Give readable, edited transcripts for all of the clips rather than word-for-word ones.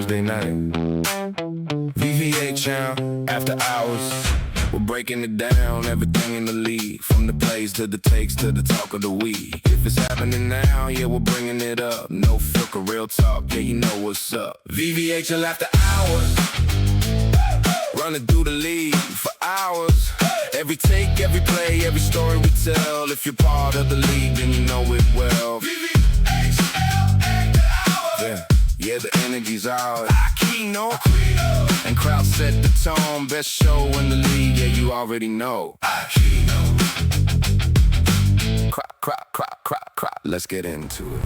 Thursday night. VVHL, after hours. We're breaking it down, everything in the league. From the plays to the takes to the talk of the week. If it's happening now, yeah, we're bringing it up. No filter, real talk, yeah, you know what's up. VVHL after hours. Running through the league for hours. Every take, every play, every story we tell. If you're part of the league, then you know it well. VVHL after hours. Yeah, the energy's ours. Aquino. And crowd set the tone. Best show in the league, yeah, you already know. Aquino. Crop, crop, crop, crop, crop. Let's get into it.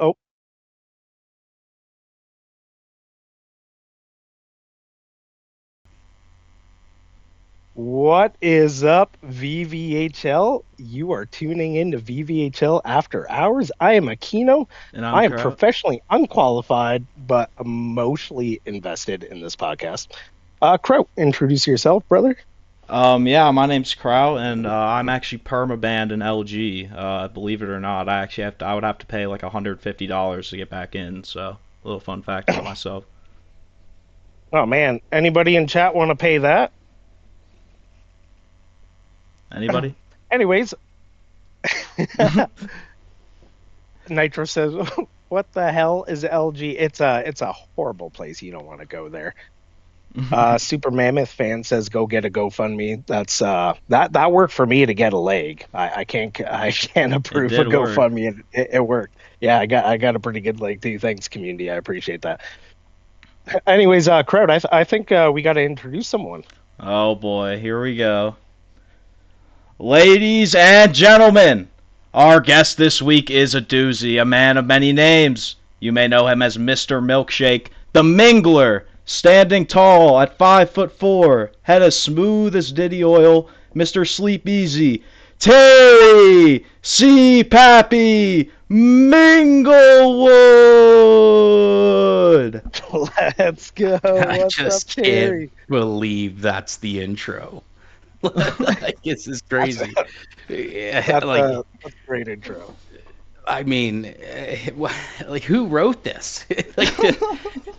Oh. What is up, VVHL? You are tuning in to VVHL After Hours. I am Aquino. And I am Kraut. professionally unqualified, but emotionally invested in this podcast. Crow, introduce yourself, brother. Yeah, my name's Kraut, and I'm actually permabanned in LG. Believe it or not, I would have to pay like $150 to get back in. So, a little fun fact about myself. Oh man, anybody in chat want to pay that? Anybody? Anyways, Nitro says, "What the hell is LG? It's a horrible place. You don't want to go there." Super Mammoth fan says, "Go get a GoFundMe." That's that worked for me to get a leg. I can't approve a did work. GoFundMe. It worked. Yeah, I got a pretty good leg too. Thanks, community. I appreciate that. Anyways, Crowd, I think we got to introduce someone. Oh boy, here we go. Ladies and gentlemen, our guest this week is a doozy, a man of many names. You may know him as Mr. Milkshake, the Mingler, standing tall at 5'4", head as smooth as Diddy oil, Mr. Sleep Easy, Terry C. Pappy Minglewood. Let's go. I What's just up, Terry? can't believe that's the intro. Like, this is crazy. That's a great intro. I mean, like, who wrote this? Like,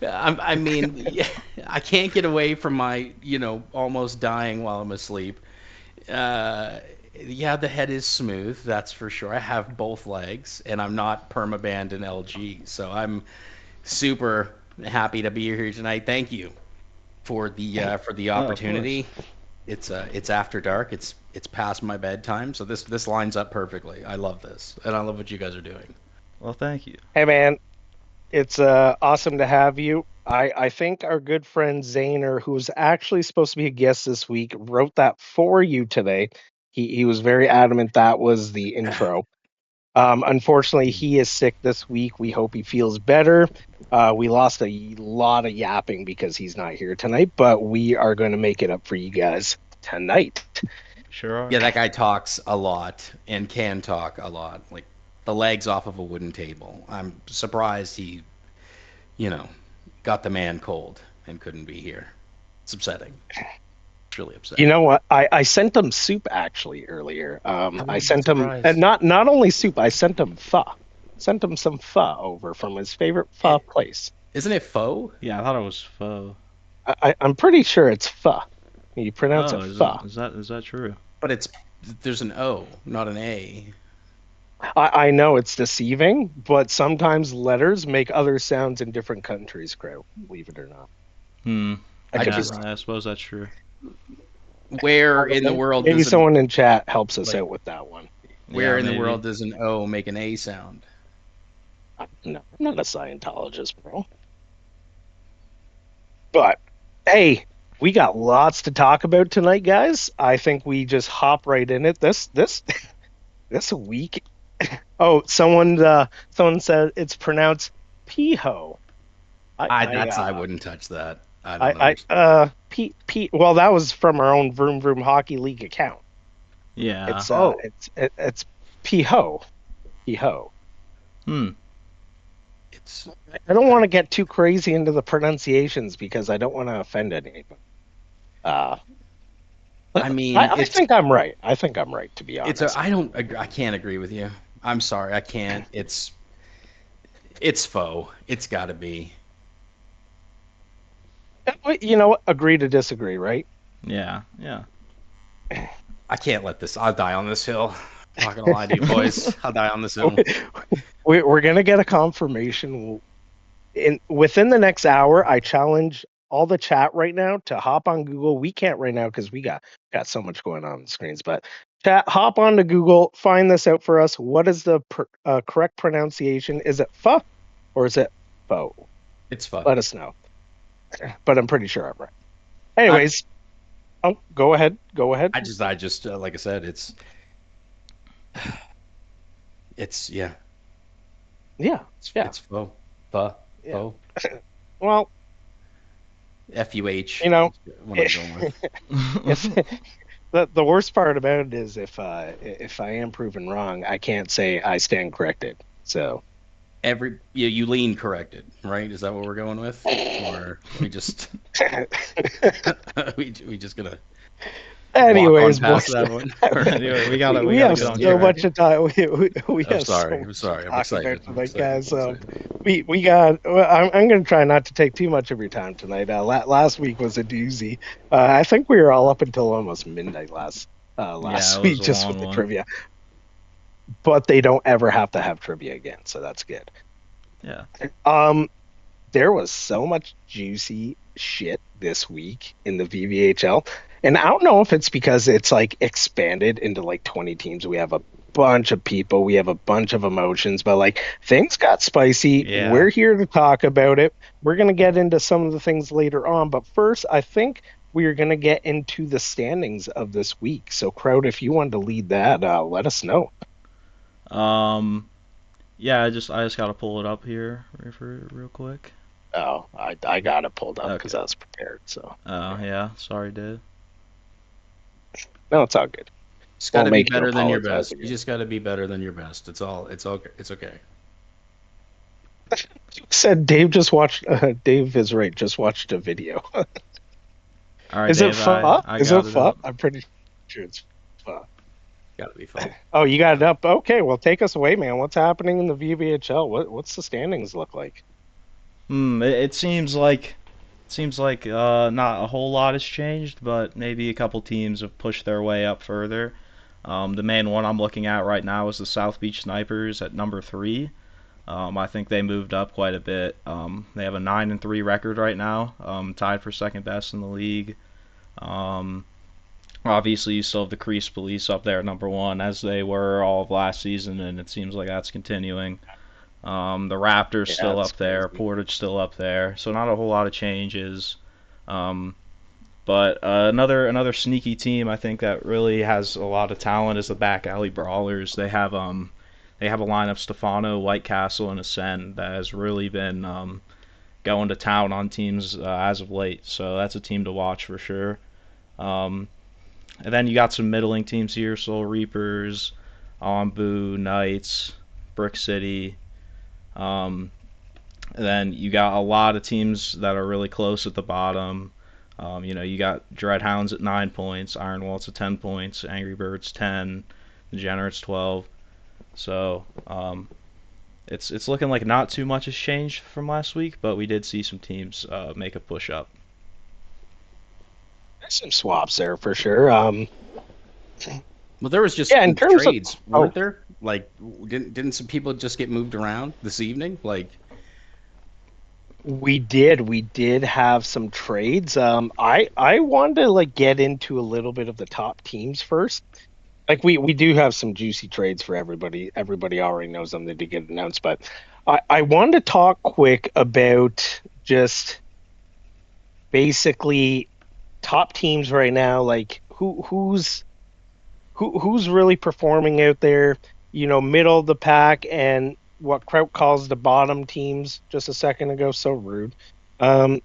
I mean, I can't get away from my, almost dying while I'm asleep. Yeah, the head is smooth, that's for sure. I have both legs, and I'm not permabanned in LG, so I'm super happy to be here tonight. Thank you for the opportunity. It's after dark. It's past my bedtime, so this lines up perfectly. I love this, and I love what you guys are doing. Well, thank you. Hey man, it's awesome to have you. I think our good friend Zaner, who's actually supposed to be a guest this week, wrote that for you today. He was very adamant that was the intro. Unfortunately, he is sick this week. We hope he feels better. We lost a lot of yapping because he's not here tonight, but we are going to make it up for you guys tonight. Sure are. Yeah, that guy talks a lot and can talk a lot. Like the legs off of a wooden table. I'm surprised he, got the man cold and couldn't be here. It's upsetting. It's really upsetting. You know what? I sent him soup actually earlier. I sent him, and not only soup. I sent him pho. Sent him some pho over from his favorite pho place. Isn't it faux? Yeah, I thought it was pho. I'm pretty sure it's pho. You pronounce it is pho. Is that true? But there's an O, not an A. I know it's deceiving, but sometimes letters make other sounds in different countries, Crow, believe it or not. I suppose that's true. Where in the world maybe does someone in chat helps us out with that one. Where in maybe. the world does an O make an A sound? No, I'm not a Scientologist, bro. But hey, we got lots to talk about tonight, guys. I think we just hop right in it. This week. Oh, someone said it's pronounced Piho. I wouldn't touch that. I don't know. Well, that was from our own Vroom Vroom Hockey League account. Yeah. It's Piho. Piho. It's I don't want to get too crazy into the pronunciations because I don't want to offend anyone. Uh, I mean, I think I'm right. I think I'm right, to be it's honest. a I don't agree, I can't agree with you. I'm sorry, I can't. It's faux. It's got to be. You know what? Agree to disagree, right? Yeah, yeah. I can't let this. I'll die on this hill. I'm not gonna lie to you, boys. I'll die on this hill. We're gonna get a confirmation within the next hour. I challenge all the chat right now to hop on Google. We can't right now because we got so much going on the screens. But chat, hop on to Google, find this out for us. What is the correct pronunciation? Is it pho or is it faux? It's fun. Let us know. But I'm pretty sure I'm right. I, Anyways, go ahead. Go ahead. I just like I said, yeah, Yeah, yeah. it's faux. Fuh. Yeah. Faux. Well, FUH. you know, What I'm going with. if the worst part about it is if I am proven wrong, I can't say I stand corrected. So You lean corrected, right? Is that what we're going with, or we just we just gonna anyways, walk on past boys, that one? Anyway, we gotta we gotta have get on so track. much to talk. We I'm have so sorry. much I'm sorry. to I'm talk excited. about I'm tonight, excited. guys. I'm excited. We got. Well, I'm going to try not to take too much of your time tonight. Last week was a doozy. I think we were all up until almost midnight last Yeah, it was week a just with long the one. trivia. But they don't ever have to have trivia again, so that's good. Yeah. There was so much juicy shit this week in the VVHL. And I don't know if it's because it's like expanded into like 20 teams. We have a bunch of people, we have a bunch of emotions, but like things got spicy. Yeah. We're here to talk about it. We're going to get into some of the things later on. But first, I think we are going to get into the standings of this week. So, Crowd, if you wanted to lead that, let us know. Um. Yeah, I just gotta pull it up here real quick. Oh, I got it pulled up because Okay. I was prepared. So, Oh yeah, sorry, dude. no, it's all good. It's got Won't to be make you better than your apologize best. You again. just got to be better than your best. It's okay. Said Dave just watched. Dave is right. Just watched a video. All right, Is it Dave, pho? I Is it got it pho? up. I'm pretty sure it's pho. Got to be fun. Oh, you got it up. Okay, well, take us away, man. What's happening in the VVHL? What's the standings look like? It seems like not a whole lot has changed, but maybe a couple teams have pushed their way up further. The main one I'm looking at right now is the South Beach Snipers at number 3. I think they moved up quite a bit. They have a 9-3 record right now, tied for second best in the league. Um, Obviously, you still have the Crease Police up there at number 1, as they were all of last season, and it seems like that's continuing. The Raptors Yeah, still it's up there, crazy. Portage still up there, so not a whole lot of changes. Um, but another sneaky team I think that really has a lot of talent is the Back Alley Brawlers. They have a line of Stefano, White Castle, and Ascend that has really been going to town on teams as of late. So that's a team to watch for sure. Um, and then you got some middling teams here: Soul Reapers, Ombu, Knights, Brick City. Um, and then you got a lot of teams that are really close at the bottom. You got Dreadhounds at 9 points, Iron Waltz at 10 points, Angry Birds 10, Degenerates 12. So it's looking like not too much has changed from last week, but we did see some teams make a push up. There's some swaps there for sure. Well, there was just Yeah, in terms of trades, weren't there? Like, didn't some people just get moved around this evening? Like, we did have some trades. I wanted to like get into a little bit of the top teams first. Like we do have some juicy trades for everybody. Everybody already knows them. They did get announced, but I wanted to talk quick about just basically top teams right now. Like who's really performing out there? You know, middle of the pack and what Kraut calls the bottom teams. Just a second ago, so rude. Um,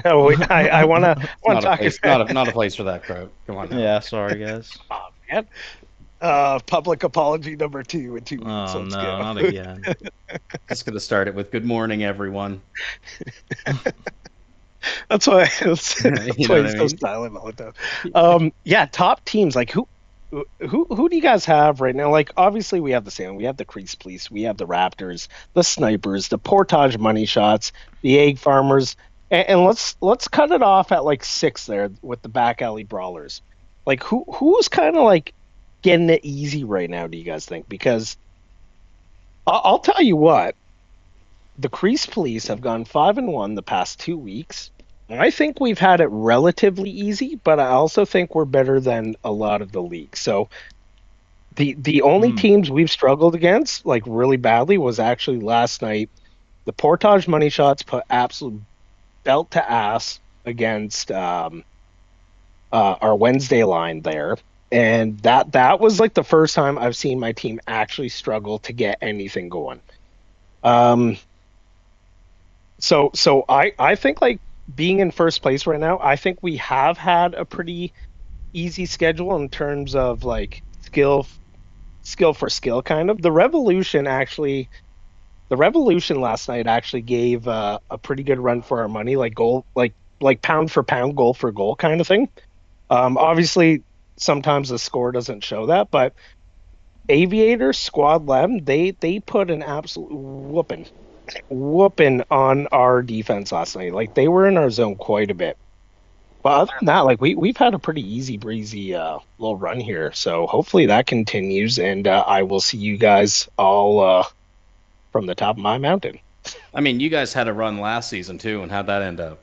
no, I want to not a talk place, about. not a place for that crowd. Come on now. Yeah, sorry guys. Oh, man. Public apology number 2 in 2 weeks. Oh Let's no, go. not again. Just gonna start it with good morning, everyone. That's why that's, You that's know why what I he's so mean? silent all the time. Yeah, top teams like who do you guys have right now? Like obviously we have the same. We have the Crease Police, we have the Raptors, the Snipers, the Portage Money Shots, the Egg Farmers, and let's cut it off at like 6 there with the Back Alley Brawlers. Like who's kind of like getting it easy right now? Do you guys think? Because I'll tell you what, the Crease Police have gone 5-1 the past 2 weeks. I think we've had it relatively easy, but I also think we're better than a lot of the league. So the only Hmm. teams we've struggled against, like really badly, was actually last night. The Portage Money Shots put absolute belt to ass against our Wednesday line there, and that was like the first time I've seen my team actually struggle to get anything going. Um, so I think like being in first place right now, I think we have had a pretty easy schedule in terms of like skill for skill kind of. The Revolution last night actually gave a pretty good run for our money, like goal like pound for pound, goal for goal kind of thing. Obviously sometimes the score doesn't show that, but Aviator Squad Lem, they put an absolute whooping on our defense last night. Like they were in our zone quite a bit. But other than that, like we've had a pretty easy breezy little run here. So hopefully that continues, and I will see you guys all from the top of my mountain. I mean, you guys had a run last season too, and how'd that end up?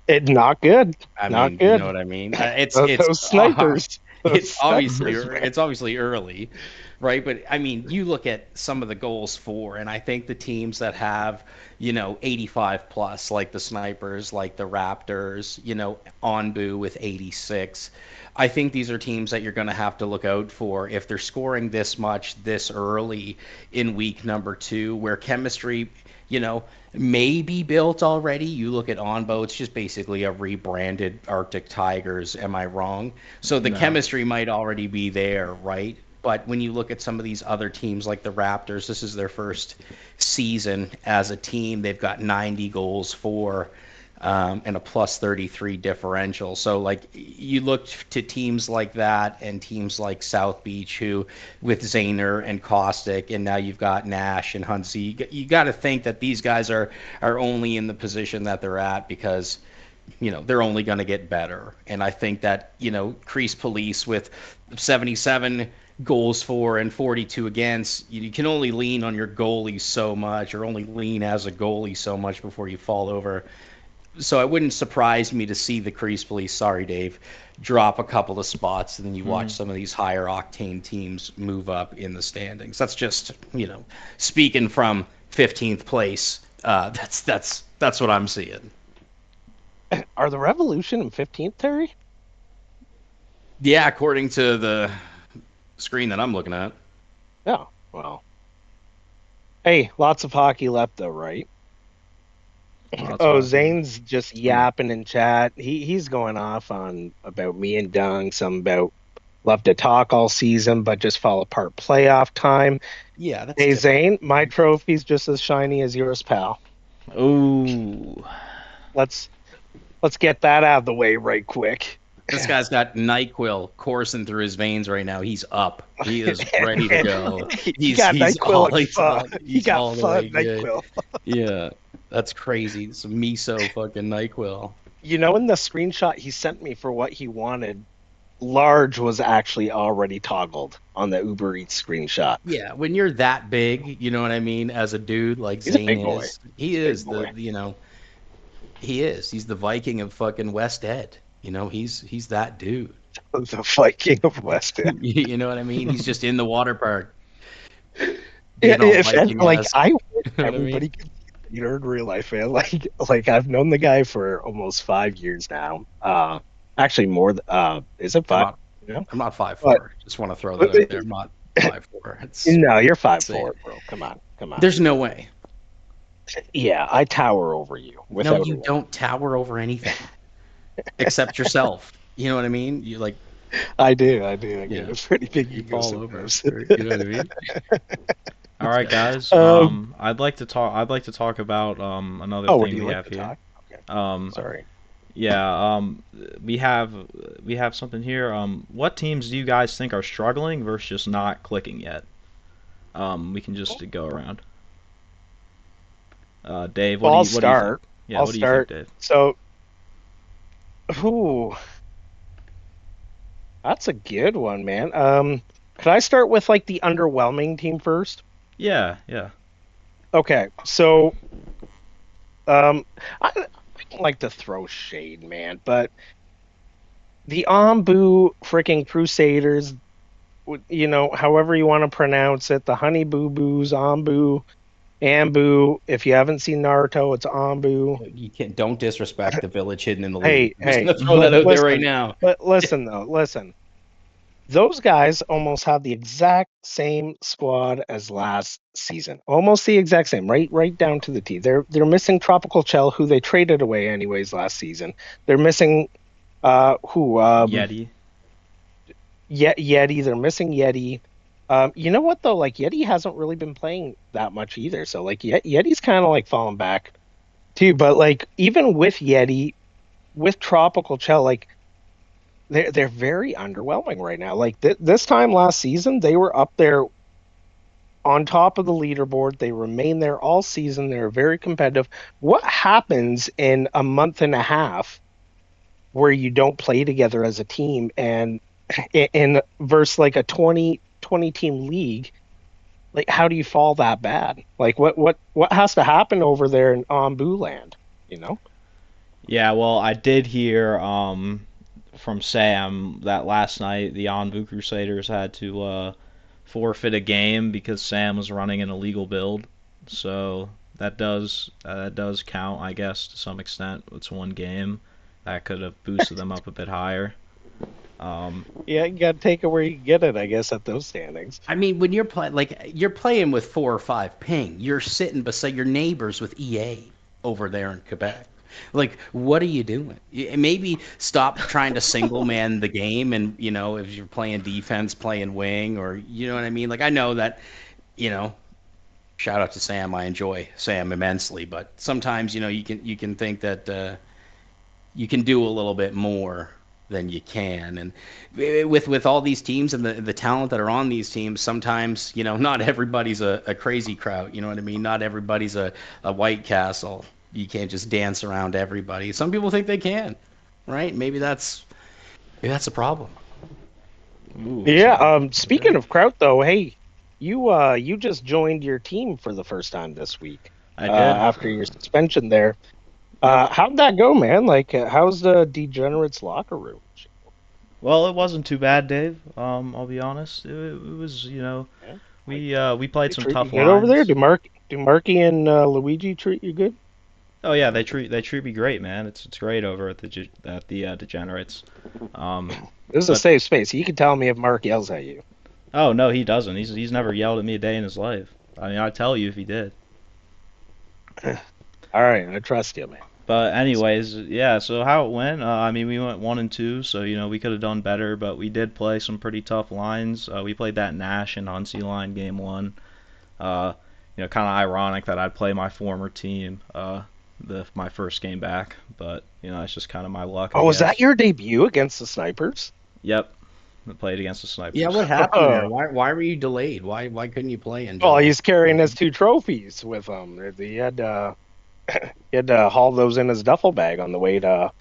It not good, I not mean, you know good. what I mean? It's Those snipers, those snipers, man. it's obviously early, right? But I mean, you look at some of the goals for, and I think the teams that have, 85 plus, like the Snipers, like the Raptors, Onbu with 86. I think these are teams that you're going to have to look out for if they're scoring this much this early in week number 2, where chemistry, you know, may be built already. You look at Onbo, it's just basically a rebranded Arctic Tigers. Am I wrong? So the No. chemistry might already be there, right? But when you look at some of these other teams like the Raptors, this is their first season as a team. They've got 90 goals for and a plus 33 differential. So, like, you look to teams like that and teams like South Beach, who with Zayner and Caustic, and now you've got Nash and Huntsy. You got to think that these guys are only in the position that they're at because they're only going to get better. And I think that Crease Police with 77 goals for and 42 against, you can only lean on your goalie so much, or only lean as a goalie so much before you fall over. So it wouldn't surprise me to see the Crease Police, sorry Dave, drop a couple of spots, and then you watch some of these higher octane teams move up in the standings. That's just speaking from 15th place. That's what I'm seeing. Are the Revolution in 15th, Terry? Yeah, according to the screen that I'm looking at. Yeah. Well, hey, lots of hockey left though, right? Oh, Zane's just yapping in chat. He's going off on about me and Dung, some about love to talk all season, but just fall apart playoff time. Yeah, that's Hey different. Zane, my trophy's just as shiny as yours, pal. Ooh. Let's get that out of the way right quick. This guy's got NyQuil coursing through his veins right now. He's up. He is ready to go. He got NyQuil and he's fun. He got all the fun way good. NyQuil. Yeah, that's crazy. Some miso fucking NyQuil. In the screenshot he sent me for what he wanted, large was actually already toggled on the Uber Eats screenshot. Yeah, when you're that big, you know what I mean, as a dude like He's a Zane big boy. is. He is boy. he is. He's the Viking of fucking West Ed. He's that dude. The Viking of West End. You know what I mean? He's just in the water park. I wish You know what I mean? everybody could see Peter in real life, man. Like I've known the guy for almost 5 years now. Actually more. Is it 5? I'm not 5'4". Just want to throw that out there. I'm not 5'4". No, you're 5'4", bro. Come on. There's no way. Yeah, I tower over you. No, you don't tower over anything except yourself. You know what I mean? You like I do. I get Yeah, a pretty big you ego fall over. sometimes. You know what I mean? All right, guys. um, I'd like to talk. I'd like to talk about another oh, would thing you we like have to here. talk? Okay, Um, sorry. yeah. We have we have something here. What teams do you guys think are struggling versus just not clicking yet? We can just go around. Dave, Well, I'll what do you think? start. Yeah, I'll what do you think, start. Dave? So, ooh, that's a good one, man. Could I start with like the underwhelming team first? Yeah, yeah. Okay, so um, I don't like to throw shade, man, but the Ombu freaking Crusaders, however you want to pronounce it, the Honey Boo Boos, Ombu, Ambu. If you haven't seen Naruto, it's Ombu. You can't. Don't disrespect the village hidden in the leaves. Hey, I'm just hey, gonna throw that out there right now. listen though, listen. Those guys almost have the exact same squad as last season. Almost the exact same, right down to the T. They're missing Tropical Chell, who they traded away anyways last season. They're missing who Yeti. Yeti. They're missing Yeti. You know what though? Like Yeti hasn't really been playing that much either. So like Yeti's kind of like falling back too. But like even with Yeti, with Tropical Chell, like they're very underwhelming right now. Like this time last season, they were up there on top of the leaderboard. They remain there all season. They're very competitive. What happens in a month and a half where you don't play together as a team and in versus like a 20 team league? Like how do you fall that bad? Like what has to happen over there in Ombu land, you know? Yeah, well, I did hear from Sam that last night the Anbu Crusaders had to forfeit a game because Sam was running an illegal build. So that does count, I guess, to some extent. It's one game that could have boosted them up a bit higher. Um, Yeah, you got to take it where you get it, I guess, at those standings. I mean, when you're playing with 4 or 5 ping, you're sitting beside your neighbors with EA over there in Quebec. Like, what are you doing? Maybe stop trying to single man the game, and if you're playing defense, playing wing, or you know what I mean. Like, I know that, you know, shout out to Sam. I enjoy Sam immensely, but sometimes you can think that you can do a little bit more than you can. And with all these teams and the talent that are on these teams, sometimes not everybody's a crazy crowd. You know what I mean? Not everybody's a White Castle. You can't just dance around everybody. Some people think they can, right? Maybe that's a problem. ooh, Yeah, okay. speaking of Kraut though, hey, you just joined your team for the first time this week, I did. after your suspension there. Yep. How'd that go, man? Like, how's the Degenerates locker room? Well, it wasn't too bad, Dave. I'll be honest. It was, Yeah, like we played they some treat you tough good over there? lines. Do Marky and Luigi treat you good? Oh yeah, they treat me great, man. It's great over at the Degenerates. Um, This is a but safe space. You can tell me if Mark yells at you. oh no, he doesn't. He's never yelled at me a day in his life. I mean, I'd tell you if he did. All right, I trust you, man. But anyways, yeah. So how it went? I mean, we went 1-2, so we could have done better, but we did play some pretty tough lines. We played that Nash and Huntsy line game one. Uh, kind of ironic that I'd play my former team, my first game back, but it's just kind of my luck, I Oh, was that guess. your debut against the Snipers? Yep, I played against the Yeah, what Snipers. happened there? Why were you delayed? Why couldn't you play in Well, July? he's carrying his two trophies with him. He had to haul those in his duffel bag on the way to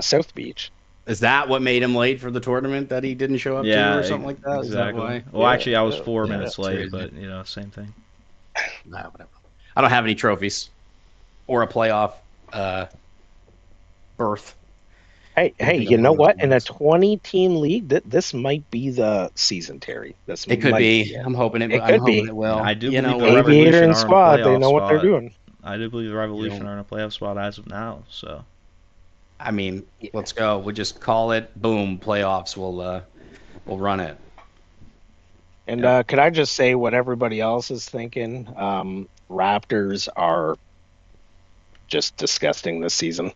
South Beach. Is that what made him late for the tournament that he didn't show up to, Yeah, or something like that? Is that exactly. why? Well, Yeah, actually, I was four yeah. minutes That's late, crazy. but same thing. Nah, whatever. I don't have any trophies or a playoff uh, berth Hey, in you know one of those what? In a points. 20-team league, this might be the season, Terry. This It could might be. be it. I'm hoping it. It I'm could hoping be. it Yeah, will. I do You know believe the what? Aviator Revolution and are in a squad, they playoff know what they're spot. doing. I do believe the You Revolution know, are in a playoff spot as of now. So I mean, Yeah. let's go. We'll just call it. Boom. Playoffs. We'll run it. And yep. could I just say what everybody else is thinking? Raptors are just disgusting this season.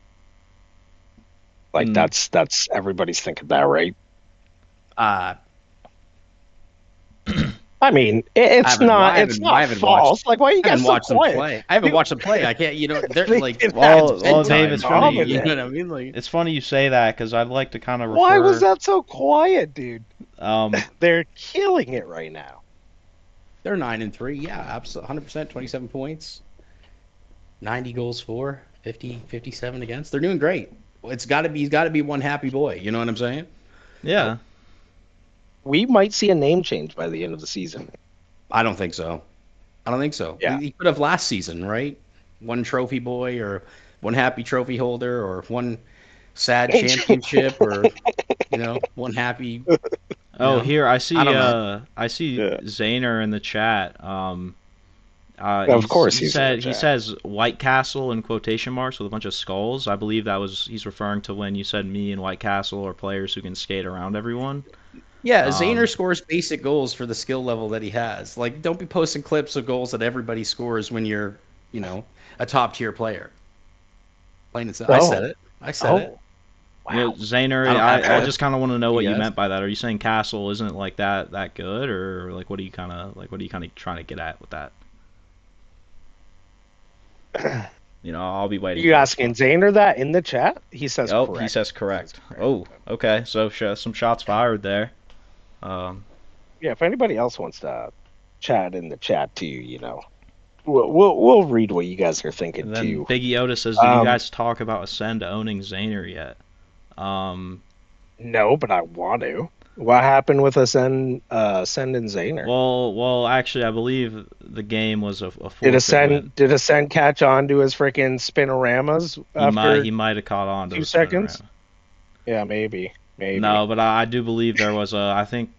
Like Mm, that's everybody's thinking that, right? Uh, I mean, it's I not haven't watched. false. Like, why are you I guys haven't so watched them quiet? play. I haven't watched them play. I can't. They're They like did that Well, big Dave, time it's funny. you know dominant. what I mean? Like, It's funny you say that because I'd like to kind of Why was refer. that so quiet, dude? Um, They're killing it right now. they're 9-3. Yeah, absolutely, 100%, 27 points, 90 goals for, 57 against. They're doing great. It's got to be. He's got to be one happy boy. You know what I'm saying? yeah. We might see a name change by the end of the season. I don't think so. I don't think so. Yeah. He could have last season, right? One trophy boy, or one happy trophy holder, or one sad championship, or one happy. Oh, know? here I see. I don't know. I see Yeah. Zayner in the chat. Of course, he he's in the said he chat. says White Castle in quotation marks with a bunch of skulls. I believe he's referring to when you said me and White Castle are players who can skate around everyone. Yeah, Um, Zayner scores basic goals for the skill level that he has. Like, don't be posting clips of goals that everybody scores when you're, a top tier player. Plain and simple. I said Oh. it. I said it. Wow. You know, Zayner, I don't have I clips. just kind of want to know what you Yes. meant by that. Are you saying Castle isn't like that good, or like what are you kind of trying to get at with that? I'll be Are waiting. you for asking Zaner that in the chat? He says Oh, correct. he says correct. Oh, okay. So some shots fired there. Yeah, if anybody else wants to chat in the chat too, we'll read what you guys are thinking And then too. Biggie Otis says, "Did you Um, guys talk about Ascend owning Zaner yet?" No, but I want to. What happened with Ascend and Zaner? Well, actually, I believe the game was a Did forfeit win. Ascend catch on to his freaking spinoramas after He might have caught on to 2 the seconds? spinorama. Yeah, maybe. No, but I do believe there was I think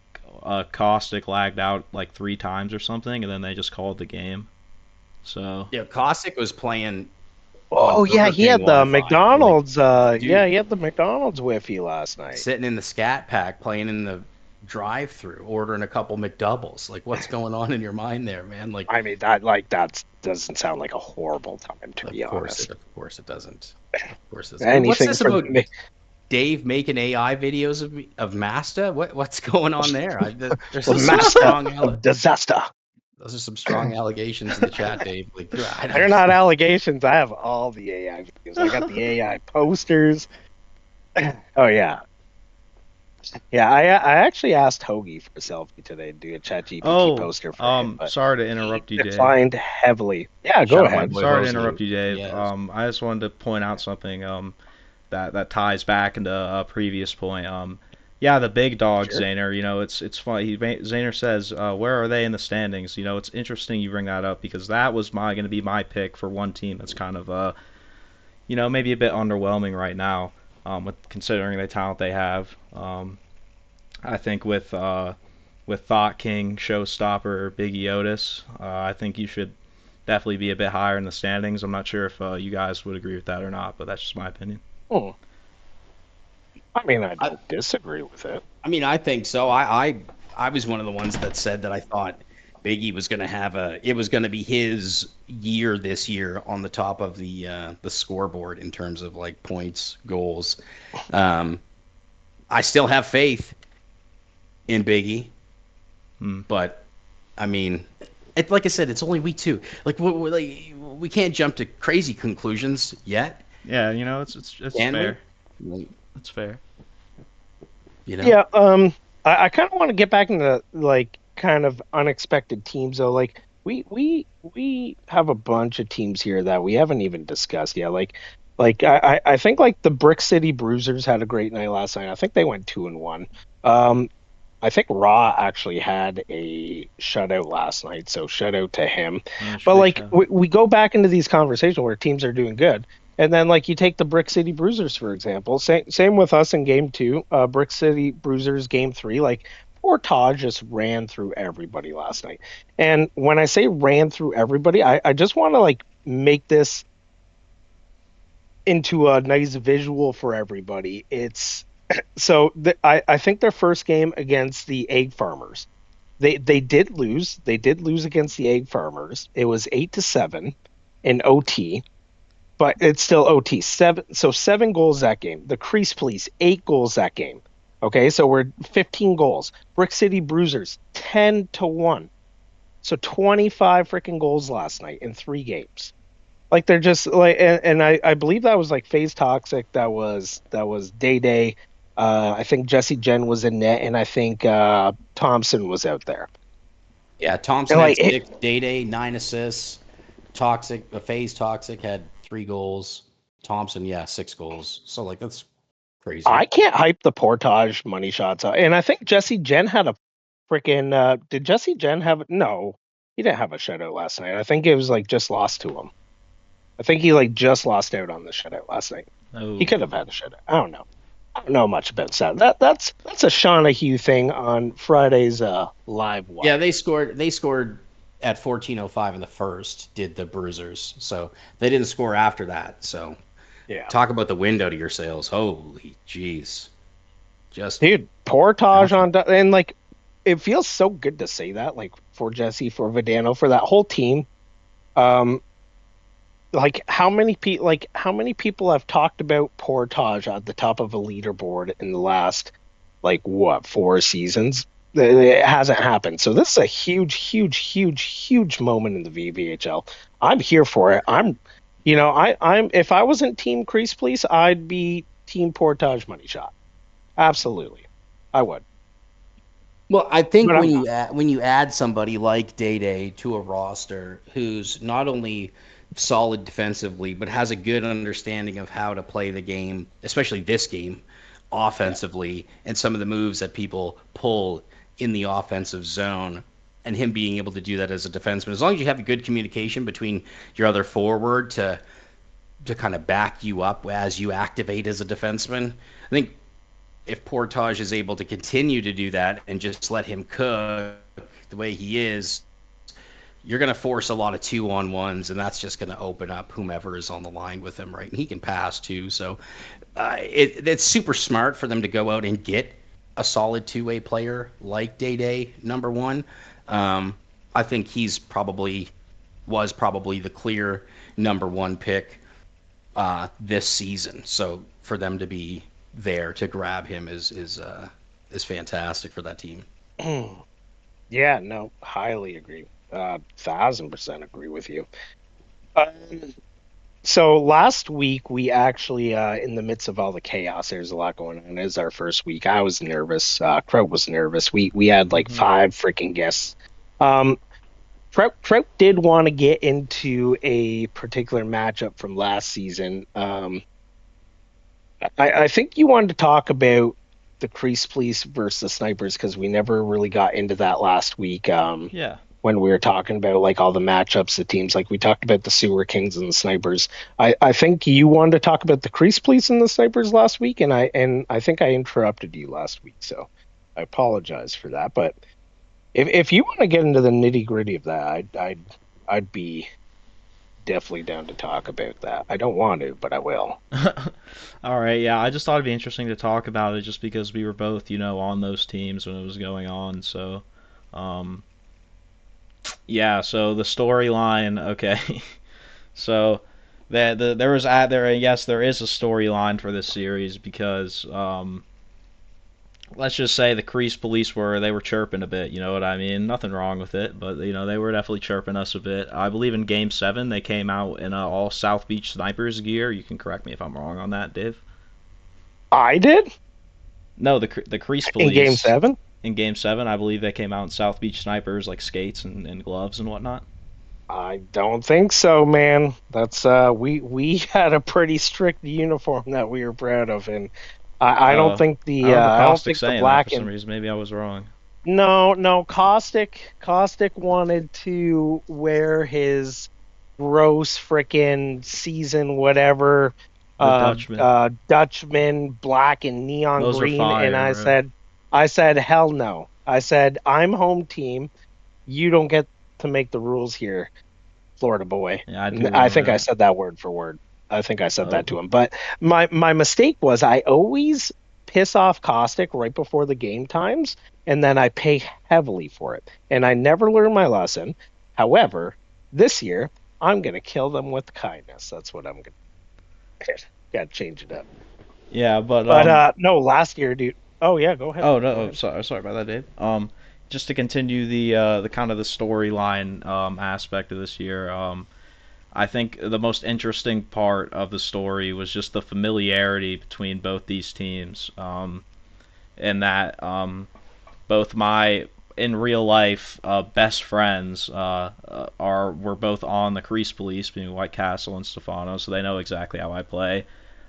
Caustic lagged out like 3 times or something, and then they just called the game. So Yeah, Cossack was playing. Oh on yeah, Burger he King had the Wi-Fi. McDonald's. Like, dude, Yeah, he had the McDonald's Wi-Fi last night. sitting in the Scat Pack, playing in the drive-through, ordering a couple McDoubles. Like, what's going on in your mind there, man? Like, I mean, that doesn't sound like a horrible time to be honest. of course it doesn't. Of course it doesn't. Anything What's this for about the, Dave making AI videos of Masta? What's going on there? There's the some strong master of disaster. those are some strong allegations in the chat, Dave. Like, They're not allegations. I have all the AI videos. I got the AI posters. Oh yeah. Yeah, I actually asked Hoagie for a selfie today to do a ChatGPT poster for him. But sorry to interrupt you, Dave. declined heavily. Yeah, go Shout out my ahead. boy Sorry to Jose. interrupt you, Dave. Yes. I just wanted to point out something that ties back into a previous point. Yeah, the big dog Sure. Zaner. It's funny. Zaner says, "Where are they in the standings?" It's interesting you bring that up because that was going to be my pick for one team that's kind of maybe a bit underwhelming right now, with considering the talent they have. I think with Thought King, Showstopper, Biggie Otis, I think you should definitely be a bit higher in the standings. I'm not sure if you guys would agree with that or not, but that's just my opinion. I mean, I don't disagree with it. I mean, I think so. I was one of the ones that said that I thought Biggie was going to it was going to be his year this year on the top of the scoreboard in terms of like points, goals. I still have faith in Biggie, but I mean, like I said, it's only week 2. Like we can't jump to crazy conclusions yet. Yeah, it's Can fair. we? It's fair. Yeah, I kind of want to get back into like kind of unexpected teams though. Like we have a bunch of teams here that we haven't even discussed yet. Like I think like the Brick City Bruisers had a great night last night. I think they went 2-1. I think Raw actually had a shutout last night, so shout out to him. But like we go back into these conversations where teams are doing good. And then, like, you take the Brick City Bruisers, for example. Same with us in Game 2. Brick City Bruisers Game 3. Like, poor Todd just ran through everybody last night. And when I say ran through everybody, I just want to, like, make this into a nice visual for everybody. It's so I think their first game against the Egg Farmers, they did lose. They did lose against the Egg Farmers. It was 8-7 in OT. But it's still OT. 7 goals that game. The Crease Police, 8 goals that game. Okay, so we're 15 goals. Brick City Bruisers 10-1. So 25 freaking goals last night in 3 games. Like they're just like, and I believe that was like Phase Toxic. That was Day Day. I think Jesse Jen was in net, and I think Thompson was out there. Yeah, And Thompson had like it, 6, Day 9 assists. Toxic, Phase Toxic had 3 goals. Thompson, yeah, 6 goals. So like that's crazy. I can't hype the Portage money shots out. And I think Jesse Jen had a freaking. Did Jesse Jen have? No, he didn't have a shutout last night. I think it was like just lost to him. I think he like just lost out on the shutout last night. He Oh, could have had a shutout. I don't know. I don't know much about that. That's a Shawnahue thing on Friday's live wire. Yeah, they scored at 14:05 in the first, did the Bruisers. So they didn't score after that. So Yeah. talk about the window to your sales. Holy jeez. Just Dude, Portage nothing. and like it feels so good to say that, like for Jesse, for Vidano, for that whole team. Um, like how many people have talked about Portage at the top of a leaderboard in the last like what 4 seasons? It hasn't happened. So this is a huge, huge, huge, huge moment in the VVHL. I'm here for it. I'm if I wasn't Team Crease Police, I'd be Team Portage Money Shot. Absolutely, I would. Well, I think But I'm when not. you add somebody like Day Day to a roster who's not only solid defensively but has a good understanding of how to play the game, especially this game, Yeah. offensively, and some of the moves that people pull in the offensive zone, and him being able to do that as a defenseman, as long as you have a good communication between your other forward to kind of back you up as you activate as a defenseman, I think if Portage is able to continue to do that and just let him cook the way he is, you're going to force a lot of 2-on-1s, and that's just going to open up whomever is on the line with him, right? And he can pass too, so it's super smart for them to go out and get a solid two-way player like Day Day, number one. I think was probably the clear number one pick this season. So for them to be there to grab him is fantastic for that team. Yeah, no, highly agree. 1,000% agree with you. Um, so last week we actually, in the midst of all the chaos, there's a lot going on. It was our first week. I was nervous. Kraut was nervous. We had like hmm 5 freaking guests. Um, Kraut did want to get into a particular matchup from last season. I think you wanted to talk about the Crease Police versus the Snipers because we never really got into that last week. yeah. When we were talking about like all the matchups, the teams, like we talked about the Sewer Kings and the Snipers. I think you wanted to talk about the Crease Police and the Snipers last week, and I think I interrupted you last week, so I apologize for that. But if you want to get into the nitty gritty of that, I'd be definitely down to talk about that. I don't want to, but I will. All right, yeah. I just thought it'd be interesting to talk about it just because we were both, on those teams when it was going on. So, um, yeah. So the storyline, okay. So there was at there yes there is a storyline for this series because let's just say the Crease Police were chirping a bit, you know what I mean? Nothing wrong with it, but they were definitely chirping us a bit. I believe in Game 7 they came out in all South Beach Snipers gear. You can correct me if I'm wrong on that, Dave. I did No, the Crease in Game Police Seven. in Game 7, I believe they came out in South Beach Snipers like skates and gloves and whatnot. I don't think so, man. That's we had a pretty strict uniform that we were proud of, and I don't Oh, think I the remember I don't Caustic think the saying that for black some and reason. Maybe I was wrong. no, Caustic wanted to wear his gross frickin' season whatever The Dutchman. Dutchman black and neon Those are green, and fire, bro. I said hell no. I said I'm home team. You don't get to make the rules here, Florida boy. Yeah, I do And I remember think I that. said that word for word. I think I said that Oh, to him. But my mistake was I always piss off Caustic right before the game times, and then I pay heavily for it. And I never learned my lesson. However, this year I'm gonna kill them with kindness. That's what I'm gonna got to change it up. yeah, but But no, last year, dude. Oh yeah, go ahead. Oh Go no, ahead. sorry about that, Dave. Just to continue the kind of the storyline aspect of this year. I think the most interesting part of the story was just the familiarity between both these teams. And that both my in real life best friends were both on the Crease Police, being White Castle and Stefano, so they know exactly how I play.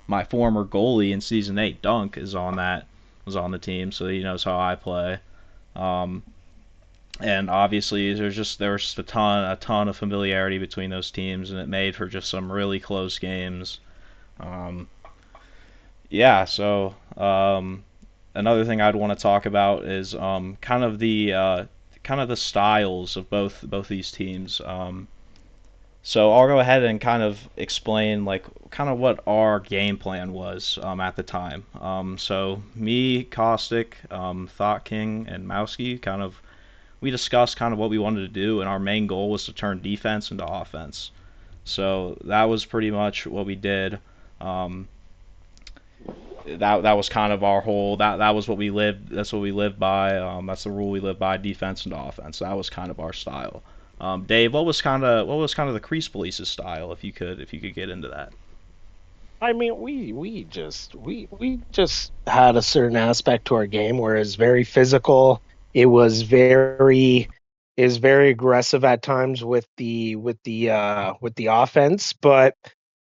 My former goalie in season 8, Dunk, was on the team, so he knows how I play. Um, and obviously there was a ton of familiarity between those teams, and it made for just some really close games. Um, yeah, so another thing I'd want to talk about is kind of the styles of both these teams. So I'll go ahead and kind of explain like kind of what our game plan was at the time. So me, Caustic, Thought King, and Mowski kind of we discussed kind of what we wanted to do, and our main goal was to turn defense into offense. So that was pretty much what we did. Um, that was kind of our whole that was what we lived. That's what we lived by. That's the rule we live by: defense and offense. That was kind of our style. Dave, what was kind of the Crease Police's style? If you could get into that. I mean, we just had a certain aspect to our game where it's very physical. It was very is very aggressive at times with the offense, but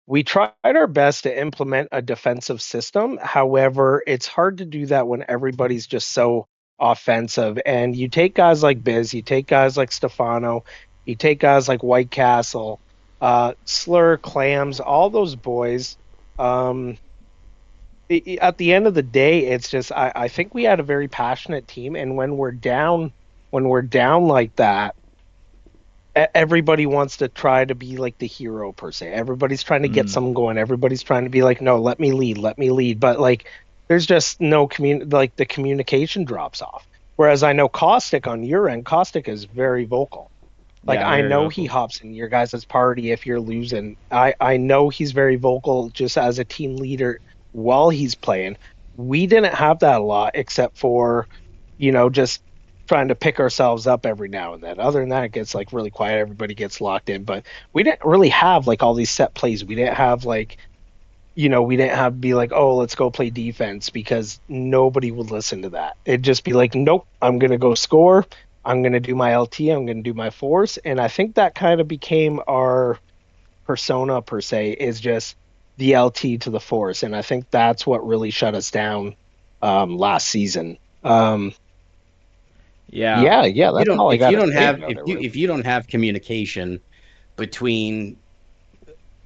we tried our best to implement a defensive system. However, it's hard to do that when everybody's just so offensive. And you take guys like Biz, you take guys like Stefano, you take guys like White Castle, Slur, Clams, all those boys. um at the end of the day, it's just I think we had a very passionate team, and when we're down like that, everybody wants to try to be like the hero per se. Everybody's trying to get Mm, something going. Everybody's trying to be like, no, let me lead. But like, there's just no like the communication drops off. Whereas I know Caustic on your end, Caustic is very vocal. Like yeah, I very know he vocal. hops in your guys' party if you're losing. I know he's very vocal just as a team leader while he's playing. We didn't have that a lot except for, just trying to pick ourselves up every now and then. Other than that, it gets like really quiet. Everybody gets locked in. But we didn't really have like all these set plays. We didn't have like, we didn't have to be like, oh, let's go play defense because nobody would listen to that. It'd just be like, nope, I'm gonna go score. I'm gonna do my LT. I'm gonna do my force. And I think that kind of became our persona per se, is just the LT to the force. And I think that's what really shut us down last season. Yeah, Yeah, that's all I gotta say about it, really. if you don't have communication between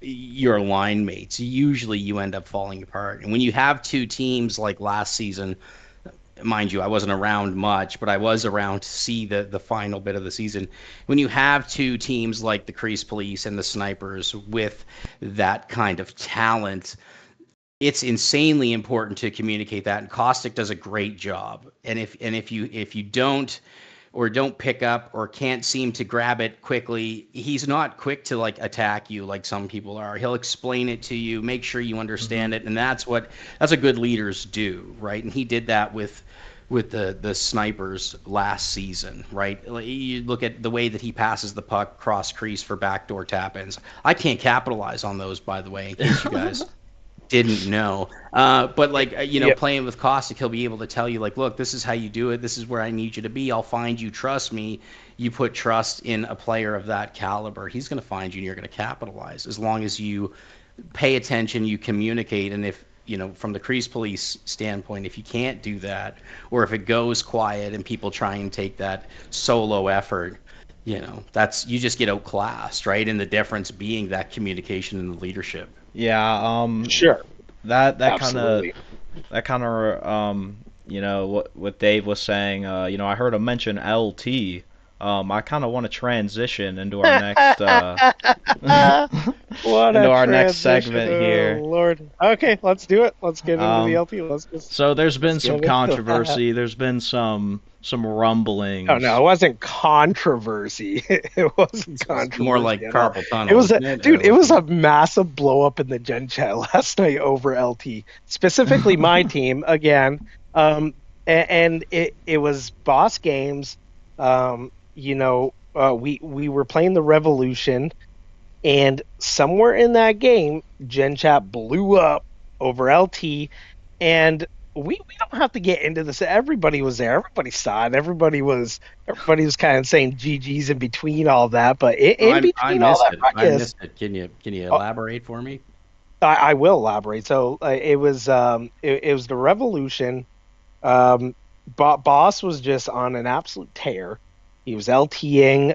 your line mates, usually you end up falling apart. And when you have two teams like last season, mind you, I wasn't around much, but I was around to see the final bit of the season. When you have two teams like the Crease Police and the Snipers with that kind of talent, it's insanely important to communicate that. And Caustic does a great job. And if you don't pick up or can't seem to grab it quickly, he's not quick to like attack you like some people are. He'll explain it to you, make sure you hmm understand it, and that's what good leaders do, right? And he did that with the Snipers last season, right? Like, you look at the way that he passes the puck cross crease for backdoor tap ins. I can't capitalize on those, by the way, in case you guys didn't know. But like, Yeah. playing with Caustic, he'll be able to tell you like, look, this is how you do it. This is where I need you to be. I'll find you. Trust me. You put trust in a player of that caliber, he's going to find you and you're going to capitalize as long as you pay attention, you communicate. And if, from the Crease Police standpoint, if you can't do that, or if it goes quiet and people try and take that solo effort, that's, you just get outclassed, right? And the difference being that communication and the leadership. yeah. Sure. That that kind of Absolutely. that kind of what Dave was saying. I heard him mention LT. I kind of want to transition into our next What into a our next transition. segment Oh here. Lord. Okay, let's do it. Let's get into the Um, LP. so there's Let's been some get into that. controversy. There's been some Oh no, rumblings. it wasn't controversy. It wasn't It's more controversy like at all. carpal It tunnel, was isn't a it? dude, Or it like, was a massive blow up in the Gen Chat last night over LT. Specifically my team again. Um and it was boss games. We were playing the Revolution, and somewhere in that game, Gen Chat blew up over LT, and we don't have to get into this. Everybody was there. Everybody saw it. Everybody was kind of saying GGs in between all that, but in I between all missed that it. I ruckus, missed it. Can you uh, elaborate for me? I will elaborate. So it was the Revolution. Boss was just on an absolute tear. He was LTing.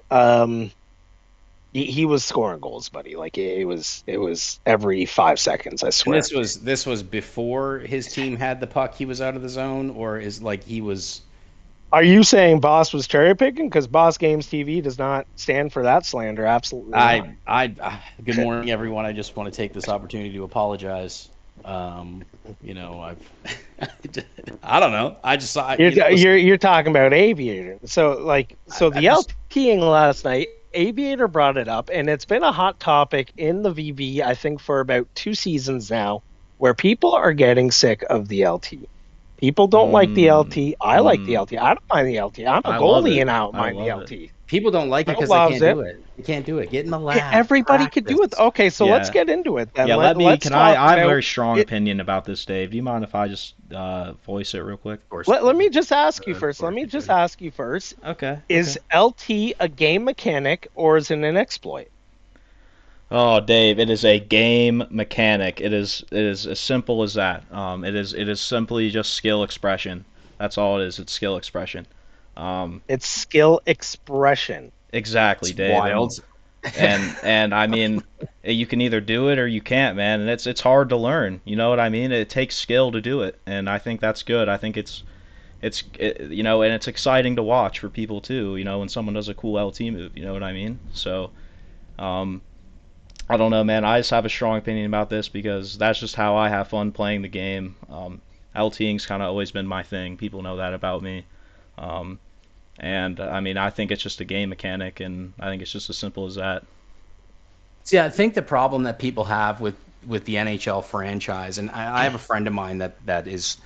He was scoring goals, buddy. Like it was every 5 seconds, I And swear. this was before his team had the puck. He was out of the zone, or is like he was. Are you saying Boss was cherry picking? Because Boss Games TV does not stand for that slander. Absolutely not. Good morning, everyone. I just want to take this opportunity to apologize. I've, I don't know. I just saw, listen, You're talking about Aviator. So I the just, LTing last night, Aviator brought it up, and it's been a hot topic in the VB, I think, for about 2 seasons now, where people are getting sick of the LT. People don't like the Mm, LT. I like the mm, LT. I don't mind the LT. I'm a I love goalie it. and I don't I mind the love it. LT. people don't like it Bro because they loves can't it. do it. They can't do it. Get in the lab, Everybody could do it. practice. Okay, so let's Yeah. get into it then. Yeah, Let's can I talk have a about very strong it. opinion about this, Dave. Do you mind if I just voice it real quick? Of course, Let me just ask you of first. Let course me you just can. ask you first. Okay, okay. Is LT a game mechanic or is it an exploit? Oh, Dave, it is a game mechanic. It is as simple as that. It is simply just skill expression. That's all it is. It's skill expression. Um, It's skill expression. exactly, It's Dave. And wild. and I mean, you can either do it or you can't, man. And it's hard to learn. You know what I mean? It takes skill to do it, and I think that's good. I think and it's exciting to watch for people too. When someone does a cool LT move. You know what I mean? So, um, I don't know, man. I just have a strong opinion about this because that's just how I have fun playing the game. LTing's kind of always been my thing. People know that about me. Um, and I mean, I think it's just a game mechanic, and I think it's just as simple as that. See, I think the problem that people have with the NHL franchise, and I have a friend of mine that is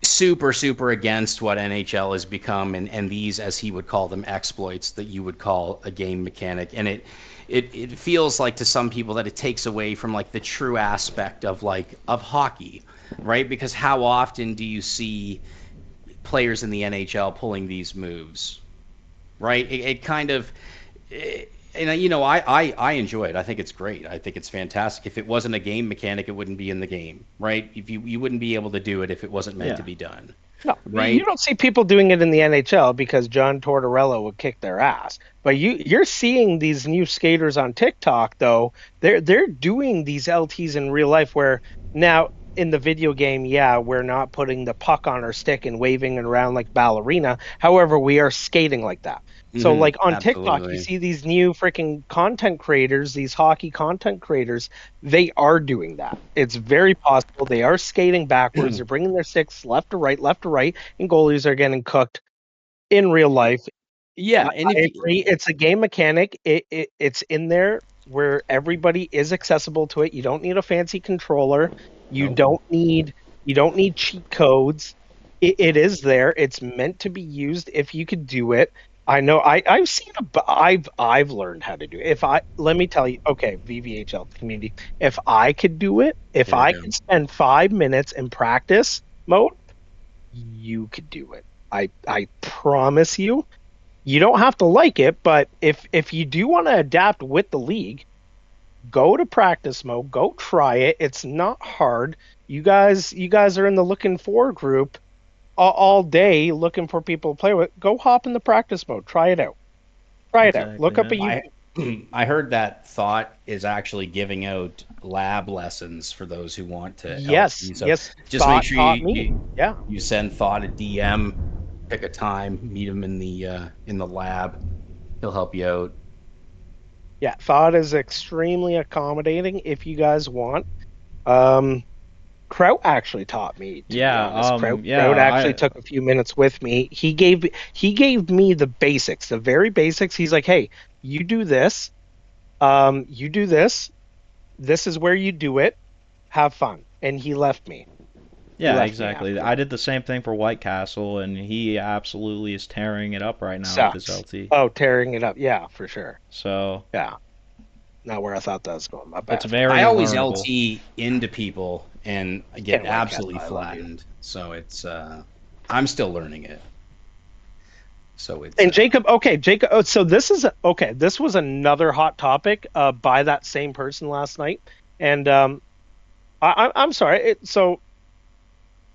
super super against what NHL has become, and these, as he would call them, exploits that you would call a game mechanic, and it feels like to some people that it takes away from like the true aspect of hockey, right? Because how often do you see players in the NHL pulling these moves, right? It kind of, and I enjoy it. I think it's great. I think it's fantastic. If it wasn't a game mechanic, it wouldn't be in the game, right? If you wouldn't be able to do it if it wasn't meant to Yeah. be done, No, you right? don't see people doing it in the NHL because John Tortorella would kick their ass. But you're seeing these new skaters on TikTok though. They're doing these LTs in real life where now in the video game, yeah, we're not putting the puck on our stick and waving it around like ballerina. However, we are skating like that. So like on TikTok, you Absolutely. see these new freaking content creators, these hockey content creators, they are doing that. It's very possible they are skating backwards. They're bringing their sticks left to right, and goalies are getting cooked in real life. I Yeah, and I if agree. It's a game mechanic. It's in there where everybody is accessible to it. You don't need a fancy controller. You nope, don't need you don't need cheat codes. It is there. It's meant to be used if you could do it. I know I've seen I've learned how to do it. If I let me tell you, okay, VVHL community, if I could do it, if here we I go. could spend 5 minutes in practice mode, you could do it. I promise you. You don't have to like it, but if you do want to adapt with the league, go to practice mode, go try it. It's not hard. You guys are in the looking for group all day looking for people to play with. Go hop in the practice mode. Try it out. Try it out. Exactly, Look up a man. I YouTube. I heard that Thought is actually giving out lab lessons for those who want to Yes, LT. So yes. just make Thought sure taught you me. Yeah. you send Thought a DM, pick a time, meet him in the lab. He'll help you out. Yeah. Thought is extremely accommodating if you guys want. Um Kraut actually taught me, to be Yeah. honest. Yeah. Kraut actually took a few minutes with me. He gave me the basics, the very basics. He's like, "Hey, you do this. You do this. This is where you do it. Have fun." And he left me. Yeah, left me exactly. after I did the same thing for White Castle, and he absolutely is tearing it up right now with his sucks. LT. Oh, tearing it up. Yeah, for sure. So Yeah, not where I thought that was going. My it's bad. very I always learnable. LT into people and get And White Castle, absolutely I love you. flattened. So it's I'm still learning it. So it's And Jacob, okay, Jacob. Oh, so this is okay. This was another hot topic by that same person last night, and I'm sorry.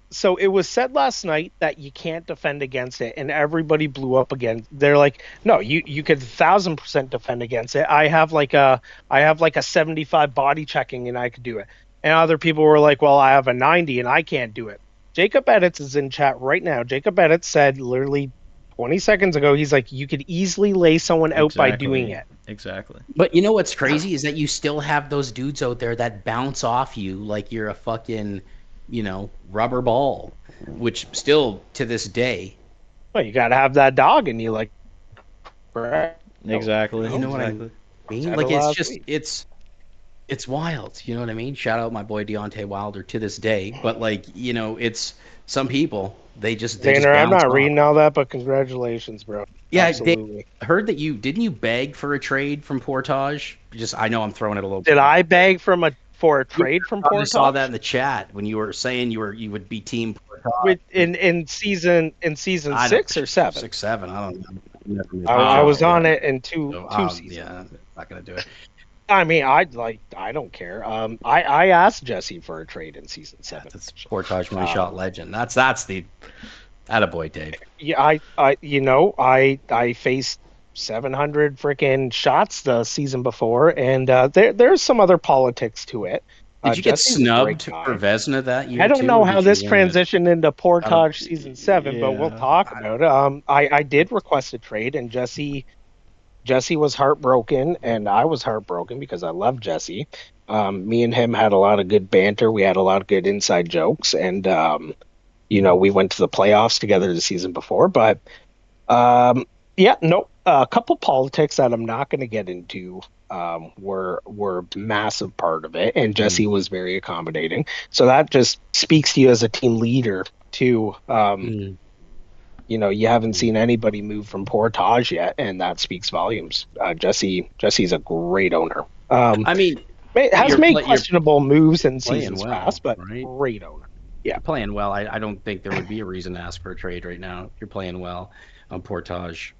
So it was said last night that you can't defend against it, and everybody blew up again. They're like, no, you could 1,000% defend against it. I have like a 75 body checking, and I could do it. And other people were like, well, I have a 90 and I can't do it. Jacob Edits is in chat right now. Jacob Edits said literally 20 seconds ago, he's like, you could easily lay someone out by doing it. Exactly. But you know what's crazy is that you still have those dudes out there that bounce off you like you're a fucking, rubber ball, which still to this day, Well, you got to have that dog in you, like, correct? Exactly. you know what I Exactly. mean? Said Like it it's last just week. it's wild. You know what I mean? Shout out my boy Deontay Wilder to this day. But like, it's some people they just Zaner, I'm bounce not off. reading all that, but congratulations, bro. Yeah, Absolutely. I heard that you didn't you beg for a trade from Portage? Just I know I'm throwing it a little. Did I beg for a Yeah, trade from I just saw that Portage? in the chat when you were saying you would be team Portage. With in season I don't 6 or 7? 6-7. I don't know. Never made I was yeah. on it in two So, seasons. yeah, not gonna do it. I mean, I don't care. I asked Jesse for a trade in season 7. That's Portage money shot legend. That's the attaboy, Dave. Yeah, I faced 700 freaking shots the season before, and there's some other politics to it. Did you get Jesse's a great snubbed guy. for Vesna that year? I don't too, know or how did you this win it? transitioned into Portage season 7, but we'll Yeah. talk about it. I did request a trade, and Jesse was heartbroken, and I was heartbroken because I love Jesse. Me and him had a lot of good banter. We had a lot of good inside jokes, and we went to the playoffs together the season before. But a couple politics that I'm not going to get into were a massive part of it, and Jesse was very accommodating. So that just speaks to you as a team leader too. You haven't seen anybody move from Portage yet, and that speaks volumes. Jesse's a great owner. I mean, Has you're made you're questionable moves in playing seasons well, past, but right? great owner. You're playing well. I don't think there would be a reason to ask for a trade right now. You're playing well on Portage.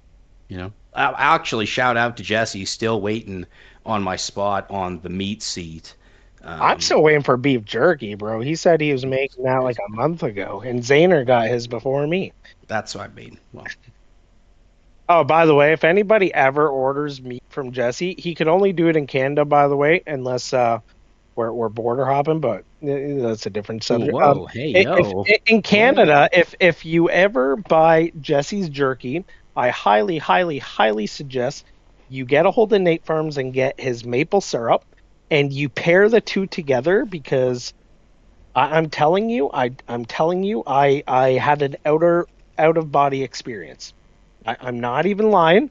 I actually shout out to Jesse. Still waiting on my spot on the meat seat. I'm still waiting for beef jerky, bro. He said he was making that like a month ago, and Zaner got his before me. That's what I mean. Well, Oh, by the way, if anybody ever orders meat from Jesse, he can only do it in Canada, by the way, unless we're border hopping, but that's a different subject. whoa, hey, yo. In Canada, if you ever buy Jesse's jerky, I highly, highly, highly suggest you get a hold of Nate Farms and get his maple syrup, and you pair the two together because I'm telling you, I had an out of body experience. I'm not even lying.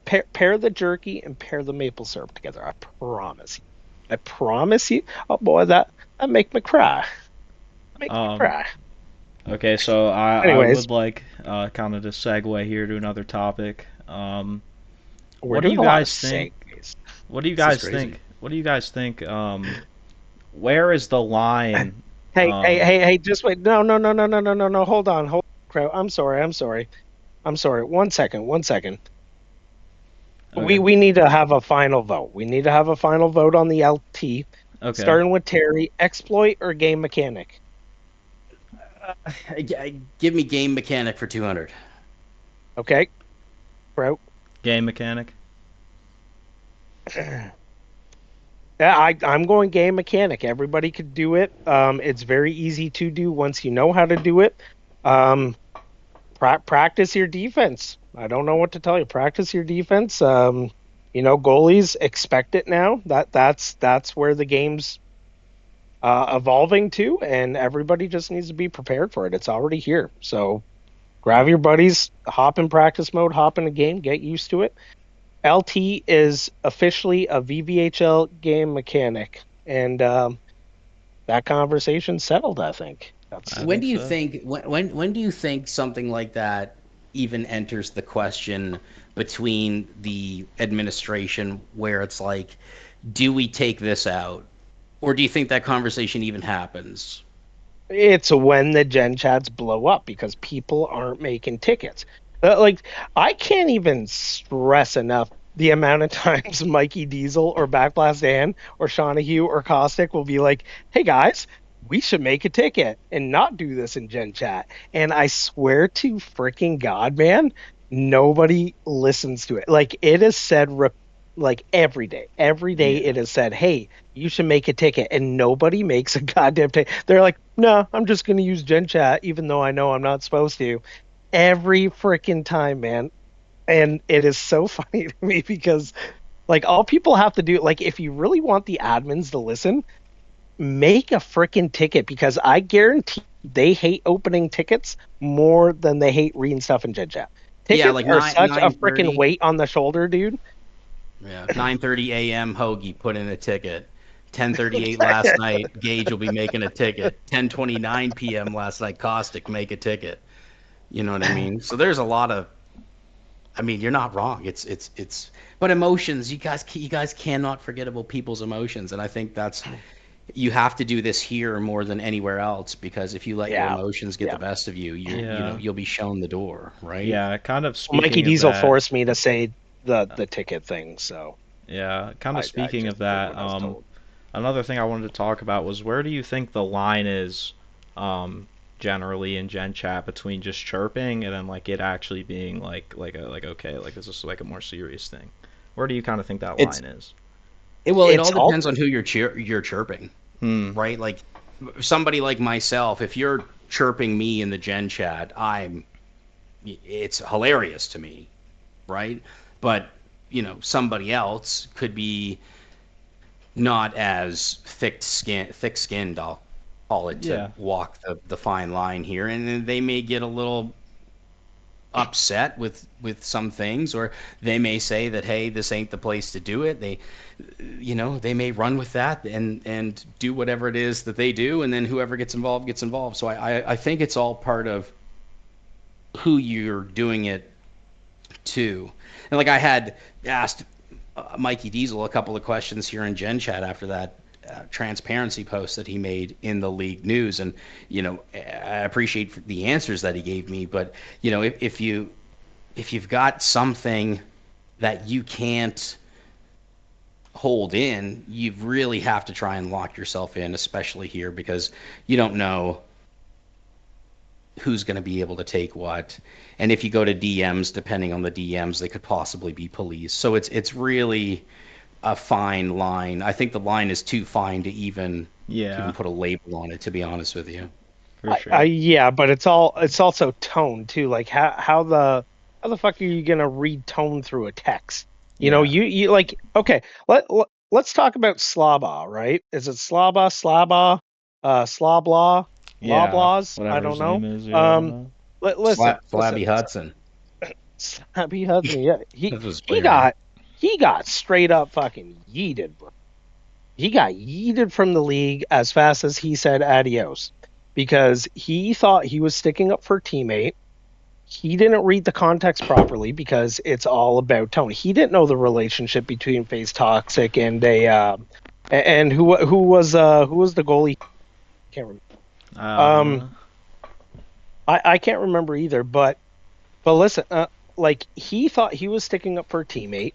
Pair the jerky and pair the maple syrup together. I promise you. I promise you. Oh boy, that make me cry. Make me cry. Okay, so I Anyways. would like kind of to segue here to another topic. We're What do doing you a lot guys of think? segues. What do you This guys is crazy. think? What do you guys think? Where is the line? Hey, just wait. No. Hold on. Crap. I'm sorry. 1 second. Okay. We need to have a final vote. We need to have a final vote on the LT. Okay. Starting with Terry, exploit or game mechanic? Give me game mechanic for 200. Okay. Bro. Game mechanic. Yeah, I'm going game mechanic. Everybody could do it. It's very easy to do once you know how to do it. Practice your defense. I don't know what to tell you. Practice your defense. Goalies expect it now. That's where the game's evolving to, and everybody just needs to be prepared for it. It's already here. So grab your buddies, hop in practice mode, hop in a game, get used to it. LT is officially a VVHL game mechanic, and that conversation settled. I think that's I When think do you so. think when do you think something like that even enters the question between the administration where it's like, do we take this out? Or do you think that conversation even happens? it's when the Gen Chats blow up because people aren't making tickets. Like I can't even stress enough the amount of times Mikey Diesel or Backblast Dan or Shawnahue or Caustic will be like, "Hey guys, we should make a ticket and not do this in Gen Chat." And I swear to freaking God, man, nobody listens to it. Like it is said like every day Yeah. it is said, "Hey, you should make a ticket," and nobody makes a goddamn ticket. They're like, "No, I'm just going to use Gen Chat, even though I know I'm not supposed to." Every freaking time, man. And it is so funny to me because, like, all people have to do, like, if you really want the admins to listen, make a freaking ticket because I guarantee they hate opening tickets more than they hate reading stuff in Gen Chat. Yeah, Tickets like are 9 such a freaking 9:30. weight on the shoulder, dude. Yeah, 9:30 a.m. Hoagie put in a ticket. 10:38 last night, Gage will be making a ticket. 10:29 p.m. last night, Caustic make a ticket. You know what I mean? So there's a lot of. I mean, you're not wrong. It's. But emotions, you guys cannot forget about people's emotions, and I think that's you have to do this here more than anywhere else because if you let your Yeah. emotions get Yeah. the best of you, Yeah. you'll be shown the door, right? Yeah, kind of Mikey speaking of Diesel that. forced me to say the ticket thing, so Yeah, kind of I speaking of just did that. what I was told. Another thing I wanted to talk about was where do you think the line is, generally in Gen Chat between just chirping and then like it actually being like okay, like this is like a more serious thing. Where do you kind of think that It's line is? well, it all It's all depends on who you're chirping, Hmm. right? Like somebody like myself, if you're chirping me in the Gen Chat, it's hilarious to me, right? But somebody else could be not as thick skinned, I'll call it, to Yeah. walk the fine line here, and then they may get a little upset with some things, or they may say that, hey, this ain't the place to do it. They may run with that and do whatever it is that they do, and then whoever gets involved. So I think it's all part of who you're doing it to. And like I had asked Mikey Diesel a couple of questions here in Gen Chat after that transparency post that he made in the league news, and I appreciate the answers that he gave me. But if you've got something that you can't hold in, you really have to try and lock yourself in, especially here because you don't know who's going to be able to take what. And if you go to DMs, depending on the DMs, they could possibly be police. So it's really a fine line. I think the line is too fine to even Yeah, put a label on it, to be honest with you. for I sure. yeah, but it's also tone too. Like how the fuck are you gonna read tone through a text? Yeah. You like okay. Let's talk about slaba, right? Is it slabla, Yeah, loblaws? I whatever don't his know. name is. Yeah, I don't Um, know. listen. Flabby Hudson. Slabby Hudson. Yeah, That's his he player name. got straight up fucking yeeted, bro. He got yeeted from the league as fast as he said adios because he thought he was sticking up for a teammate. He didn't read the context properly because it's all about tone. He didn't know the relationship between Phase Toxic and and who was the goalie? Can't remember. Um, Uh, I can't remember either. But listen, like he thought he was sticking up for a teammate.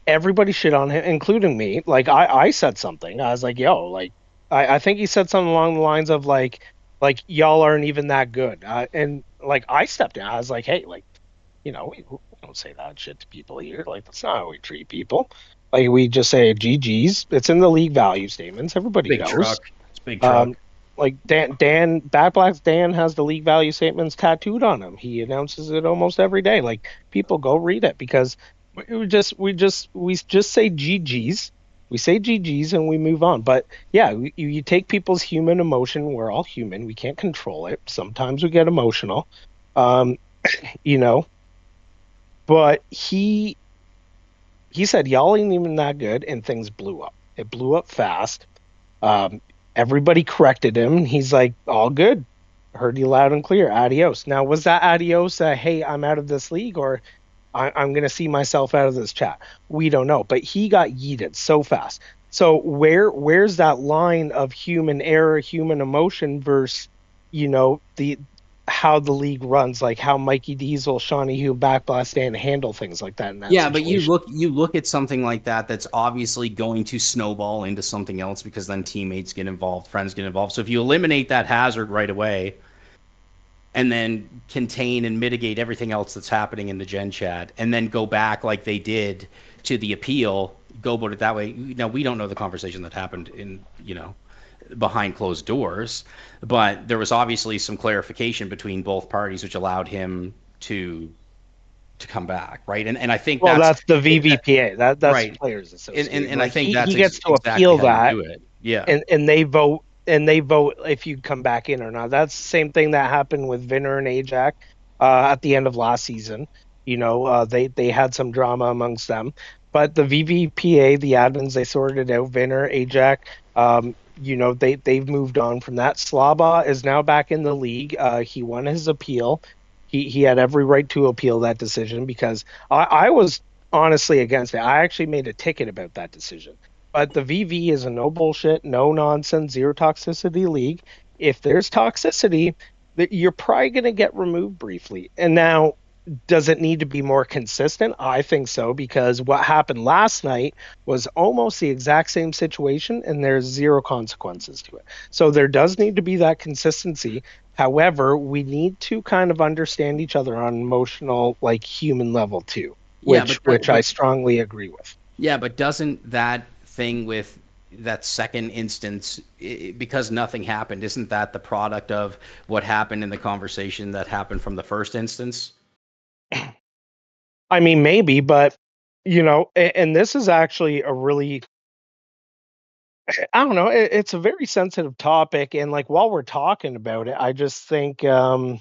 Everybody shit on him, including me. Like I said something. I was like, "Yo, like I think he said something along the lines of like y'all aren't even that good." And like I stepped in. I was like, "Hey, like we don't say that shit to people here. Like that's not how we treat people. Like we just say GG's. It's in the league value statements. Everybody Big knows." truck. It's big truck. Um, like Bad Blacks Dan has the league value statements tattooed on him. He announces it almost every day. Like people go read it because we just say GG's. We say GG's and we move on. But yeah, you take people's human emotion. We're all human. We can't control it. Sometimes we get emotional. Um, you know, but he said y'all ain't even that good, and things blew up. It blew up fast. Um, Everybody corrected him. He's like, all good. Heard you loud and clear. Adios. Now, was that adios? Hey, I'm out of this league, or I'm going to see myself out of this chat. We don't know, but he got yeeted so fast. So where's that line of human error, human emotion versus, the how the league runs, like how Mikey Diesel, Shawnee Hugh, Backblast, and handle things like that in that Yeah, but you situation. look at something like that that's obviously going to snowball into something else because then teammates get involved, friends get involved. So if you eliminate that hazard right away and then contain and mitigate everything else that's happening in the Gen Chat and then go back like they did to the appeal, go about it that way. Now we don't know the conversation that happened in, behind closed doors, but there was obviously some clarification between both parties which allowed him to come back, right? And I think Well, that's that's the VVPA. That's right. Players And Association. and I Like think he that's gets to exactly appeal how you that, do it. Yeah. and they vote if you come back in or not. That's the same thing that happened with Vinner and Ajax at the end of last season. They had some drama amongst them, but the VVPA, the admins, they sorted it out. Vinner, Ajax, they've moved on from that. Slaba is now back in the league. He won his appeal. He had every right to appeal that decision because I was honestly against it. I actually made a ticket about that decision. But the VV is a no bullshit, no nonsense, zero toxicity league. If there's toxicity, you're probably going to get removed briefly. And now, does it need to be more consistent? I think so, because what happened last night was almost the exact same situation, and there's zero consequences to it. So there does need to be that consistency. However, we need to kind of understand each other on an emotional, like human level too, Yeah, which I strongly agree with. but doesn't that thing with that second instance, because nothing happened, isn't that the product of what happened in the conversation that happened from the first instance? I mean, maybe, but and this is actually a really, I don't know, it's a very sensitive topic, and like while we're talking about it, I just think, no,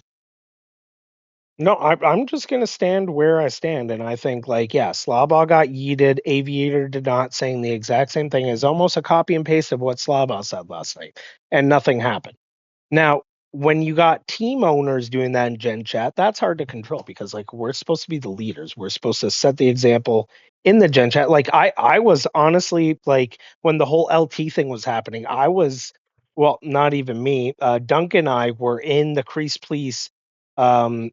I'm just gonna stand where I stand, and I think like, yeah, Slabal got yeeted, Aviator did not, saying the exact same thing, is almost a copy and paste of what Slabal said last night, and nothing happened. Now, when you got team owners doing that in Gen Chat, that's hard to control because like we're supposed to be the leaders. We're supposed to set the example in the Gen Chat. Like I was honestly like when the whole LT thing was happening, I was, well, not even me. Dunk and I were in the Crease Police um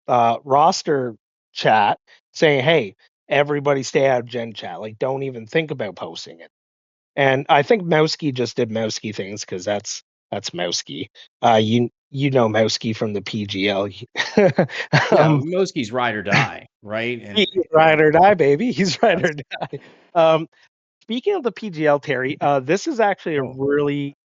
roster chat saying, "Hey, everybody stay out of Gen Chat. Like don't even think about posting it." And I think Mowski just did Mowski things because that's Mowski. You know Mowski from the PGL. Yeah, um, Moski's ride or die, right? And he's ride or die, baby. He's ride or die. Um, Speaking of the PGL, Terry, this is actually a oh, really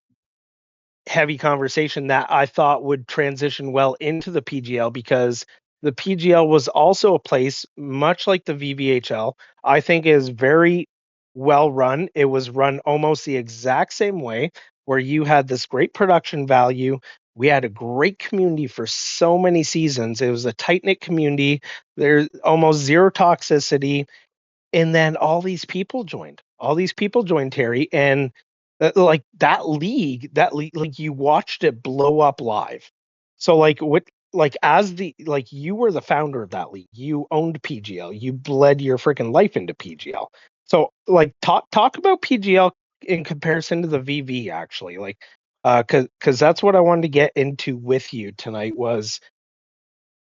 heavy conversation that I thought would transition well into the PGL because the PGL was also a place, much like the VVHL, I think is very well run. It was run almost the exact same way, where you had this great production value. We had a great community for so many seasons. It was a tight knit community. There's almost zero toxicity, and then all these people joined, Terry, and like that league, like you watched it blow up live. So like what, like as the, like you were the founder of that league, you owned PGL, you bled your freaking life into PGL. So like talk about PGL in comparison to the VV, actually, like because that's what I wanted to get into with you tonight was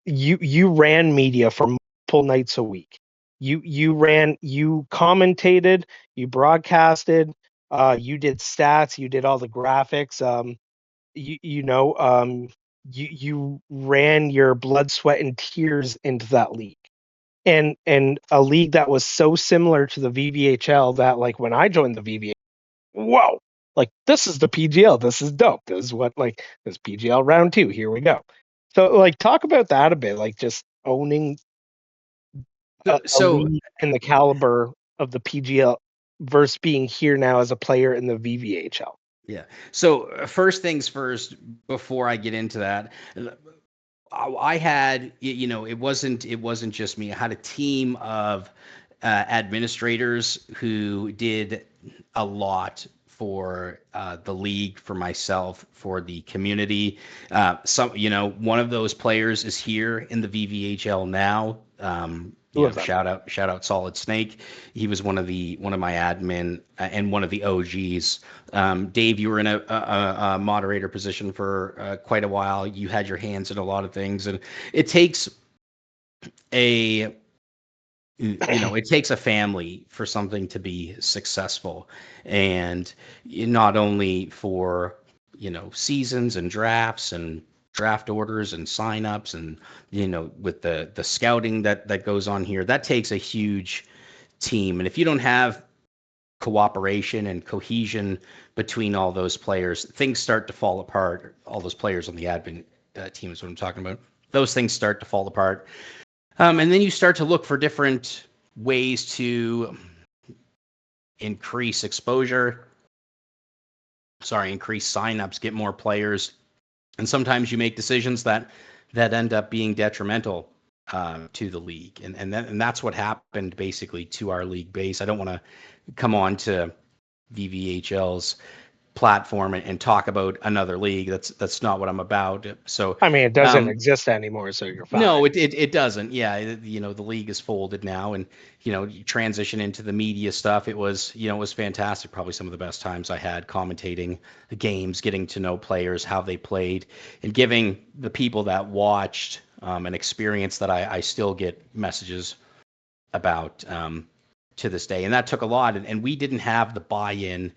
you ran media for multiple nights a week. You commentated, you broadcasted, you did stats, you did all the graphics. You ran your blood, sweat, and tears into that league. And a league that was so similar to the VVHL that like when I joined the VVHL, whoa, like this is the PGL, this is dope. This is what like this PGL round two. Here we go. So like talk about that a bit, like just owning a so league in the caliber of the PGL versus being here now as a player in the VVHL. yeah. So first things first, before I get into that, I had, it wasn't just me. I had a team of administrators who did a lot for the league, for myself, for the community. One of those players is here in the VVHL now. Who was that? Shout out Solid Snake. He was one of my admin and one of the OGs. Dave, you were in a moderator position for quite a while. You had your hands in a lot of things, and it takes a it takes a family for something to be successful, and not only for seasons and drafts and draft orders and signups, and with the scouting that goes on here, that takes a huge team. And if you don't have cooperation and cohesion between all those players, things start to fall apart. All those players on the admin team is what I'm talking about. Those things start to fall apart. And then you start to look for different ways to increase exposure, increase signups, get more players. And sometimes you make decisions that end up being detrimental to the league. And that's what happened basically to our league base. I don't want to come on to VVHL's platform and talk about another league. That's not what I'm about. So I mean, it doesn't exist anymore, so you're fine. no, it doesn't. Yeah, the league is folded now, and you transition into the media stuff. It was fantastic. Probably some of the best times I had commentating the games, getting to know players, how they played, and giving the people that watched an experience that I still get messages about to this day. And that took a lot, and we didn't have the buy-in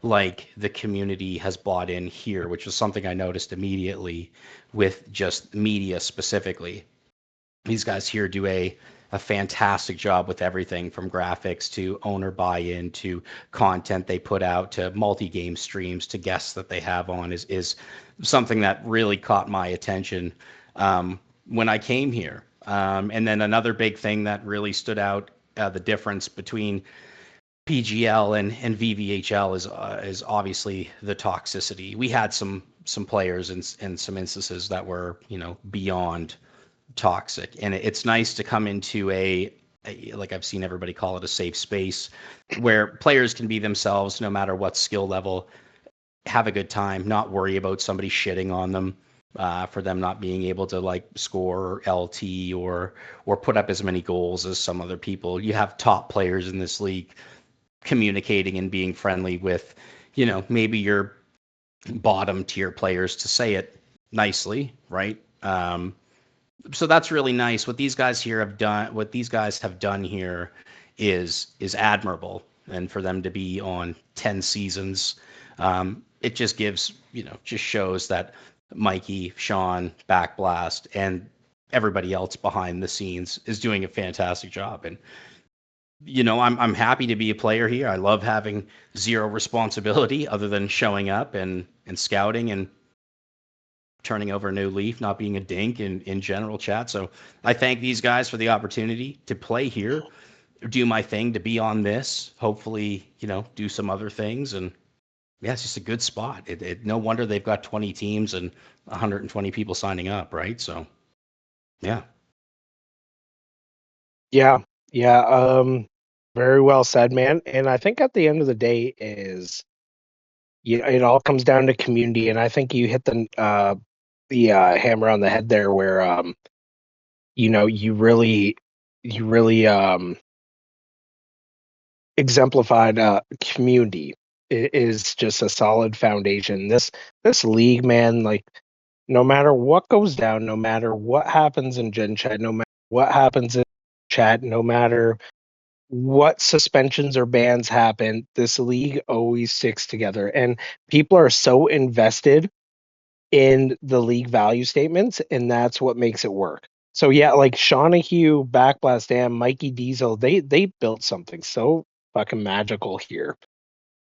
like the community has bought in here, which was something I noticed immediately with just media specifically. These guys here do a fantastic job with everything from graphics to owner buy-in to content they put out to multi-game streams to guests that they have on is something that really caught my attention when I came here. And then another big thing that really stood out, the difference between PGL and VVHL is obviously the toxicity. We had some players and some instances that were beyond toxic, and it's nice to come into a like I've seen everybody call it, a safe space where players can be themselves no matter what skill level, have a good time, not worry about somebody shitting on them for them not being able to like score LT or put up as many goals as some other people. You have top players in this league communicating and being friendly with, maybe your bottom tier players, to say it nicely, right? So that's really nice. What these guys have done here is admirable, and for them to be on 10 seasons, it just gives, just shows that Mikey, Sean, Backblast, and everybody else behind the scenes is doing a fantastic job. And I'm happy to be a player here. I love having zero responsibility other than showing up and scouting and turning over a new leaf, not being a dink in general chat. So I thank these guys for the opportunity to play here, do my thing, to be on this, hopefully, do some other things. And yeah, it's just a good spot. No wonder they've got 20 teams and 120 people signing up, right? So yeah. Yeah. Very well said, man. And I think at the end of the day is, it all comes down to community. And I think you hit the hammer on the head there, where you really exemplified community is just a solid foundation. This league, man, like, no matter what goes down, no matter what happens in Gen Chat, no matter what happens in chat, no matter what suspensions or bans happen, this league always sticks together. And people are so invested in the league value statements, and that's what makes it work. So yeah, like Shawnahue, Backblast Dam, Mikey Diesel, they built something so fucking magical here,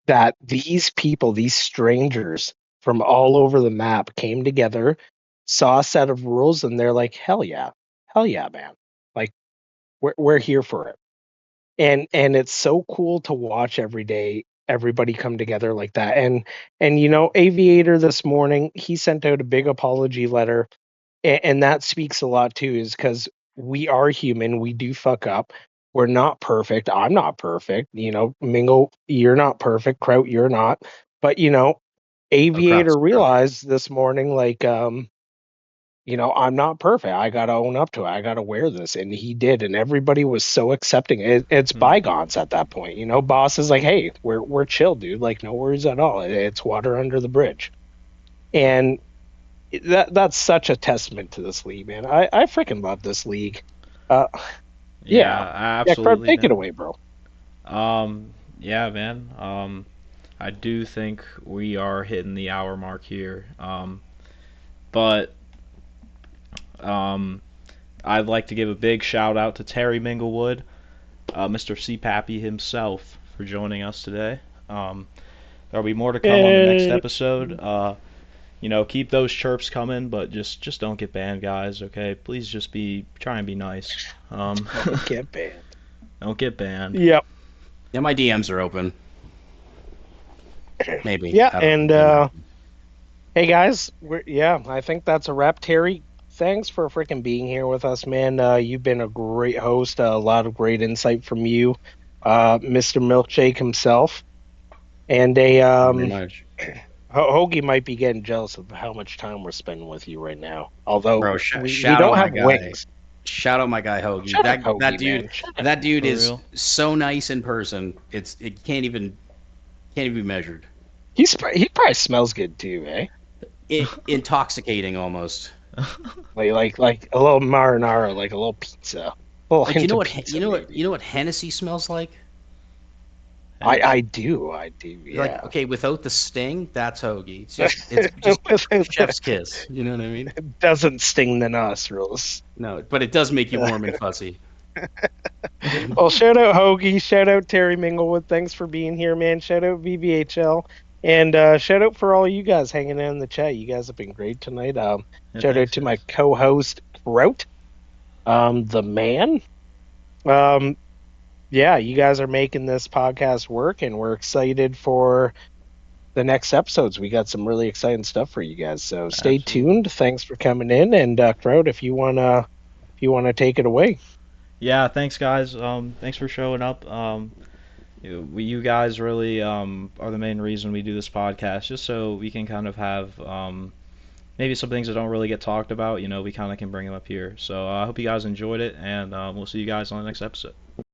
that these people, these strangers from all over the map, came together, saw a set of rules, and they're like, hell yeah, man. Like, we're here for it. And it's so cool to watch every day everybody come together like that. And Aviator this morning, he sent out a big apology letter, and that speaks a lot too, is because we are human, we do fuck up. We're not perfect. I'm not perfect. Mingle, you're not perfect. Kraut, you're not. But Oh, Kraut's Aviator Kraut. realized this morning, like, I'm not perfect. I gotta own up to it. I gotta wear this, and he did, and everybody was so accepting. It's Hmm. bygones at that point. Boss is like, "Hey, we're chill, dude. Like, no worries at all. It's water under the bridge." And that's such a testament to this league, man. I freaking love this league. Uh, Yeah, yeah, yeah. Kraut, absolutely, take it man. away, bro. Yeah, man. I do think we are hitting the hour mark here. But um, I'd like to give a big shout out to Terry Minglewood, Mr. C. Pappy himself, for joining us today. There'll be more to come on the next Yay. episode. Keep those chirps coming, but just don't get banned, guys. Okay, please just try and be nice. Don't get banned. Don't get banned. Yep. Yeah, my DMs are open. Maybe. Yeah, I don't and know. hey guys, I think that's a wrap. Terry, thanks for freaking being here with us, man. You've been a great host, a lot of great insight from you, Mr. Milkshake himself, and Thank you very much. Hoagie might be getting jealous of how much time we're spending with you right now. Although Bro, we shout out don't my have guy. wings. Shout out my guy Hoagie. Shut up, That Hoagie, dude man. Shut up. that dude For is real. so nice in person. It can't even be measured. He probably smells good too, eh? Intoxicating almost. Like a little marinara, like a little pizza, a little Like hint of pizza, maybe. you know what Hennessy smells like? I Hennessy. do, Like, yeah. okay, without the sting, that's Hoagie. It's just chef's kiss. You know what I mean? Doesn't sting the nostrils. No, but it does make you warm and fuzzy. Well, shout out Hoagie, shout out Terry Minglewood. Thanks for being here, man. Shout out VVHL, and shout out for all you guys hanging out in the chat. You guys have been great tonight. Yeah, Shout out thanks, to my guys. co-host Rout, the man. Um, yeah, you guys are making this podcast work, and we're excited for the next episodes. We got some really exciting stuff for you guys. So stay Absolutely. tuned. Thanks for coming in, and Kraut, if you wanna take it away. Yeah, thanks, guys. Thanks for showing up. You guys really are the main reason we do this podcast, just so we can kind of have maybe some things that don't really get talked about. We kind of can bring them up here. So I hope you guys enjoyed it, and we'll see you guys on the next episode.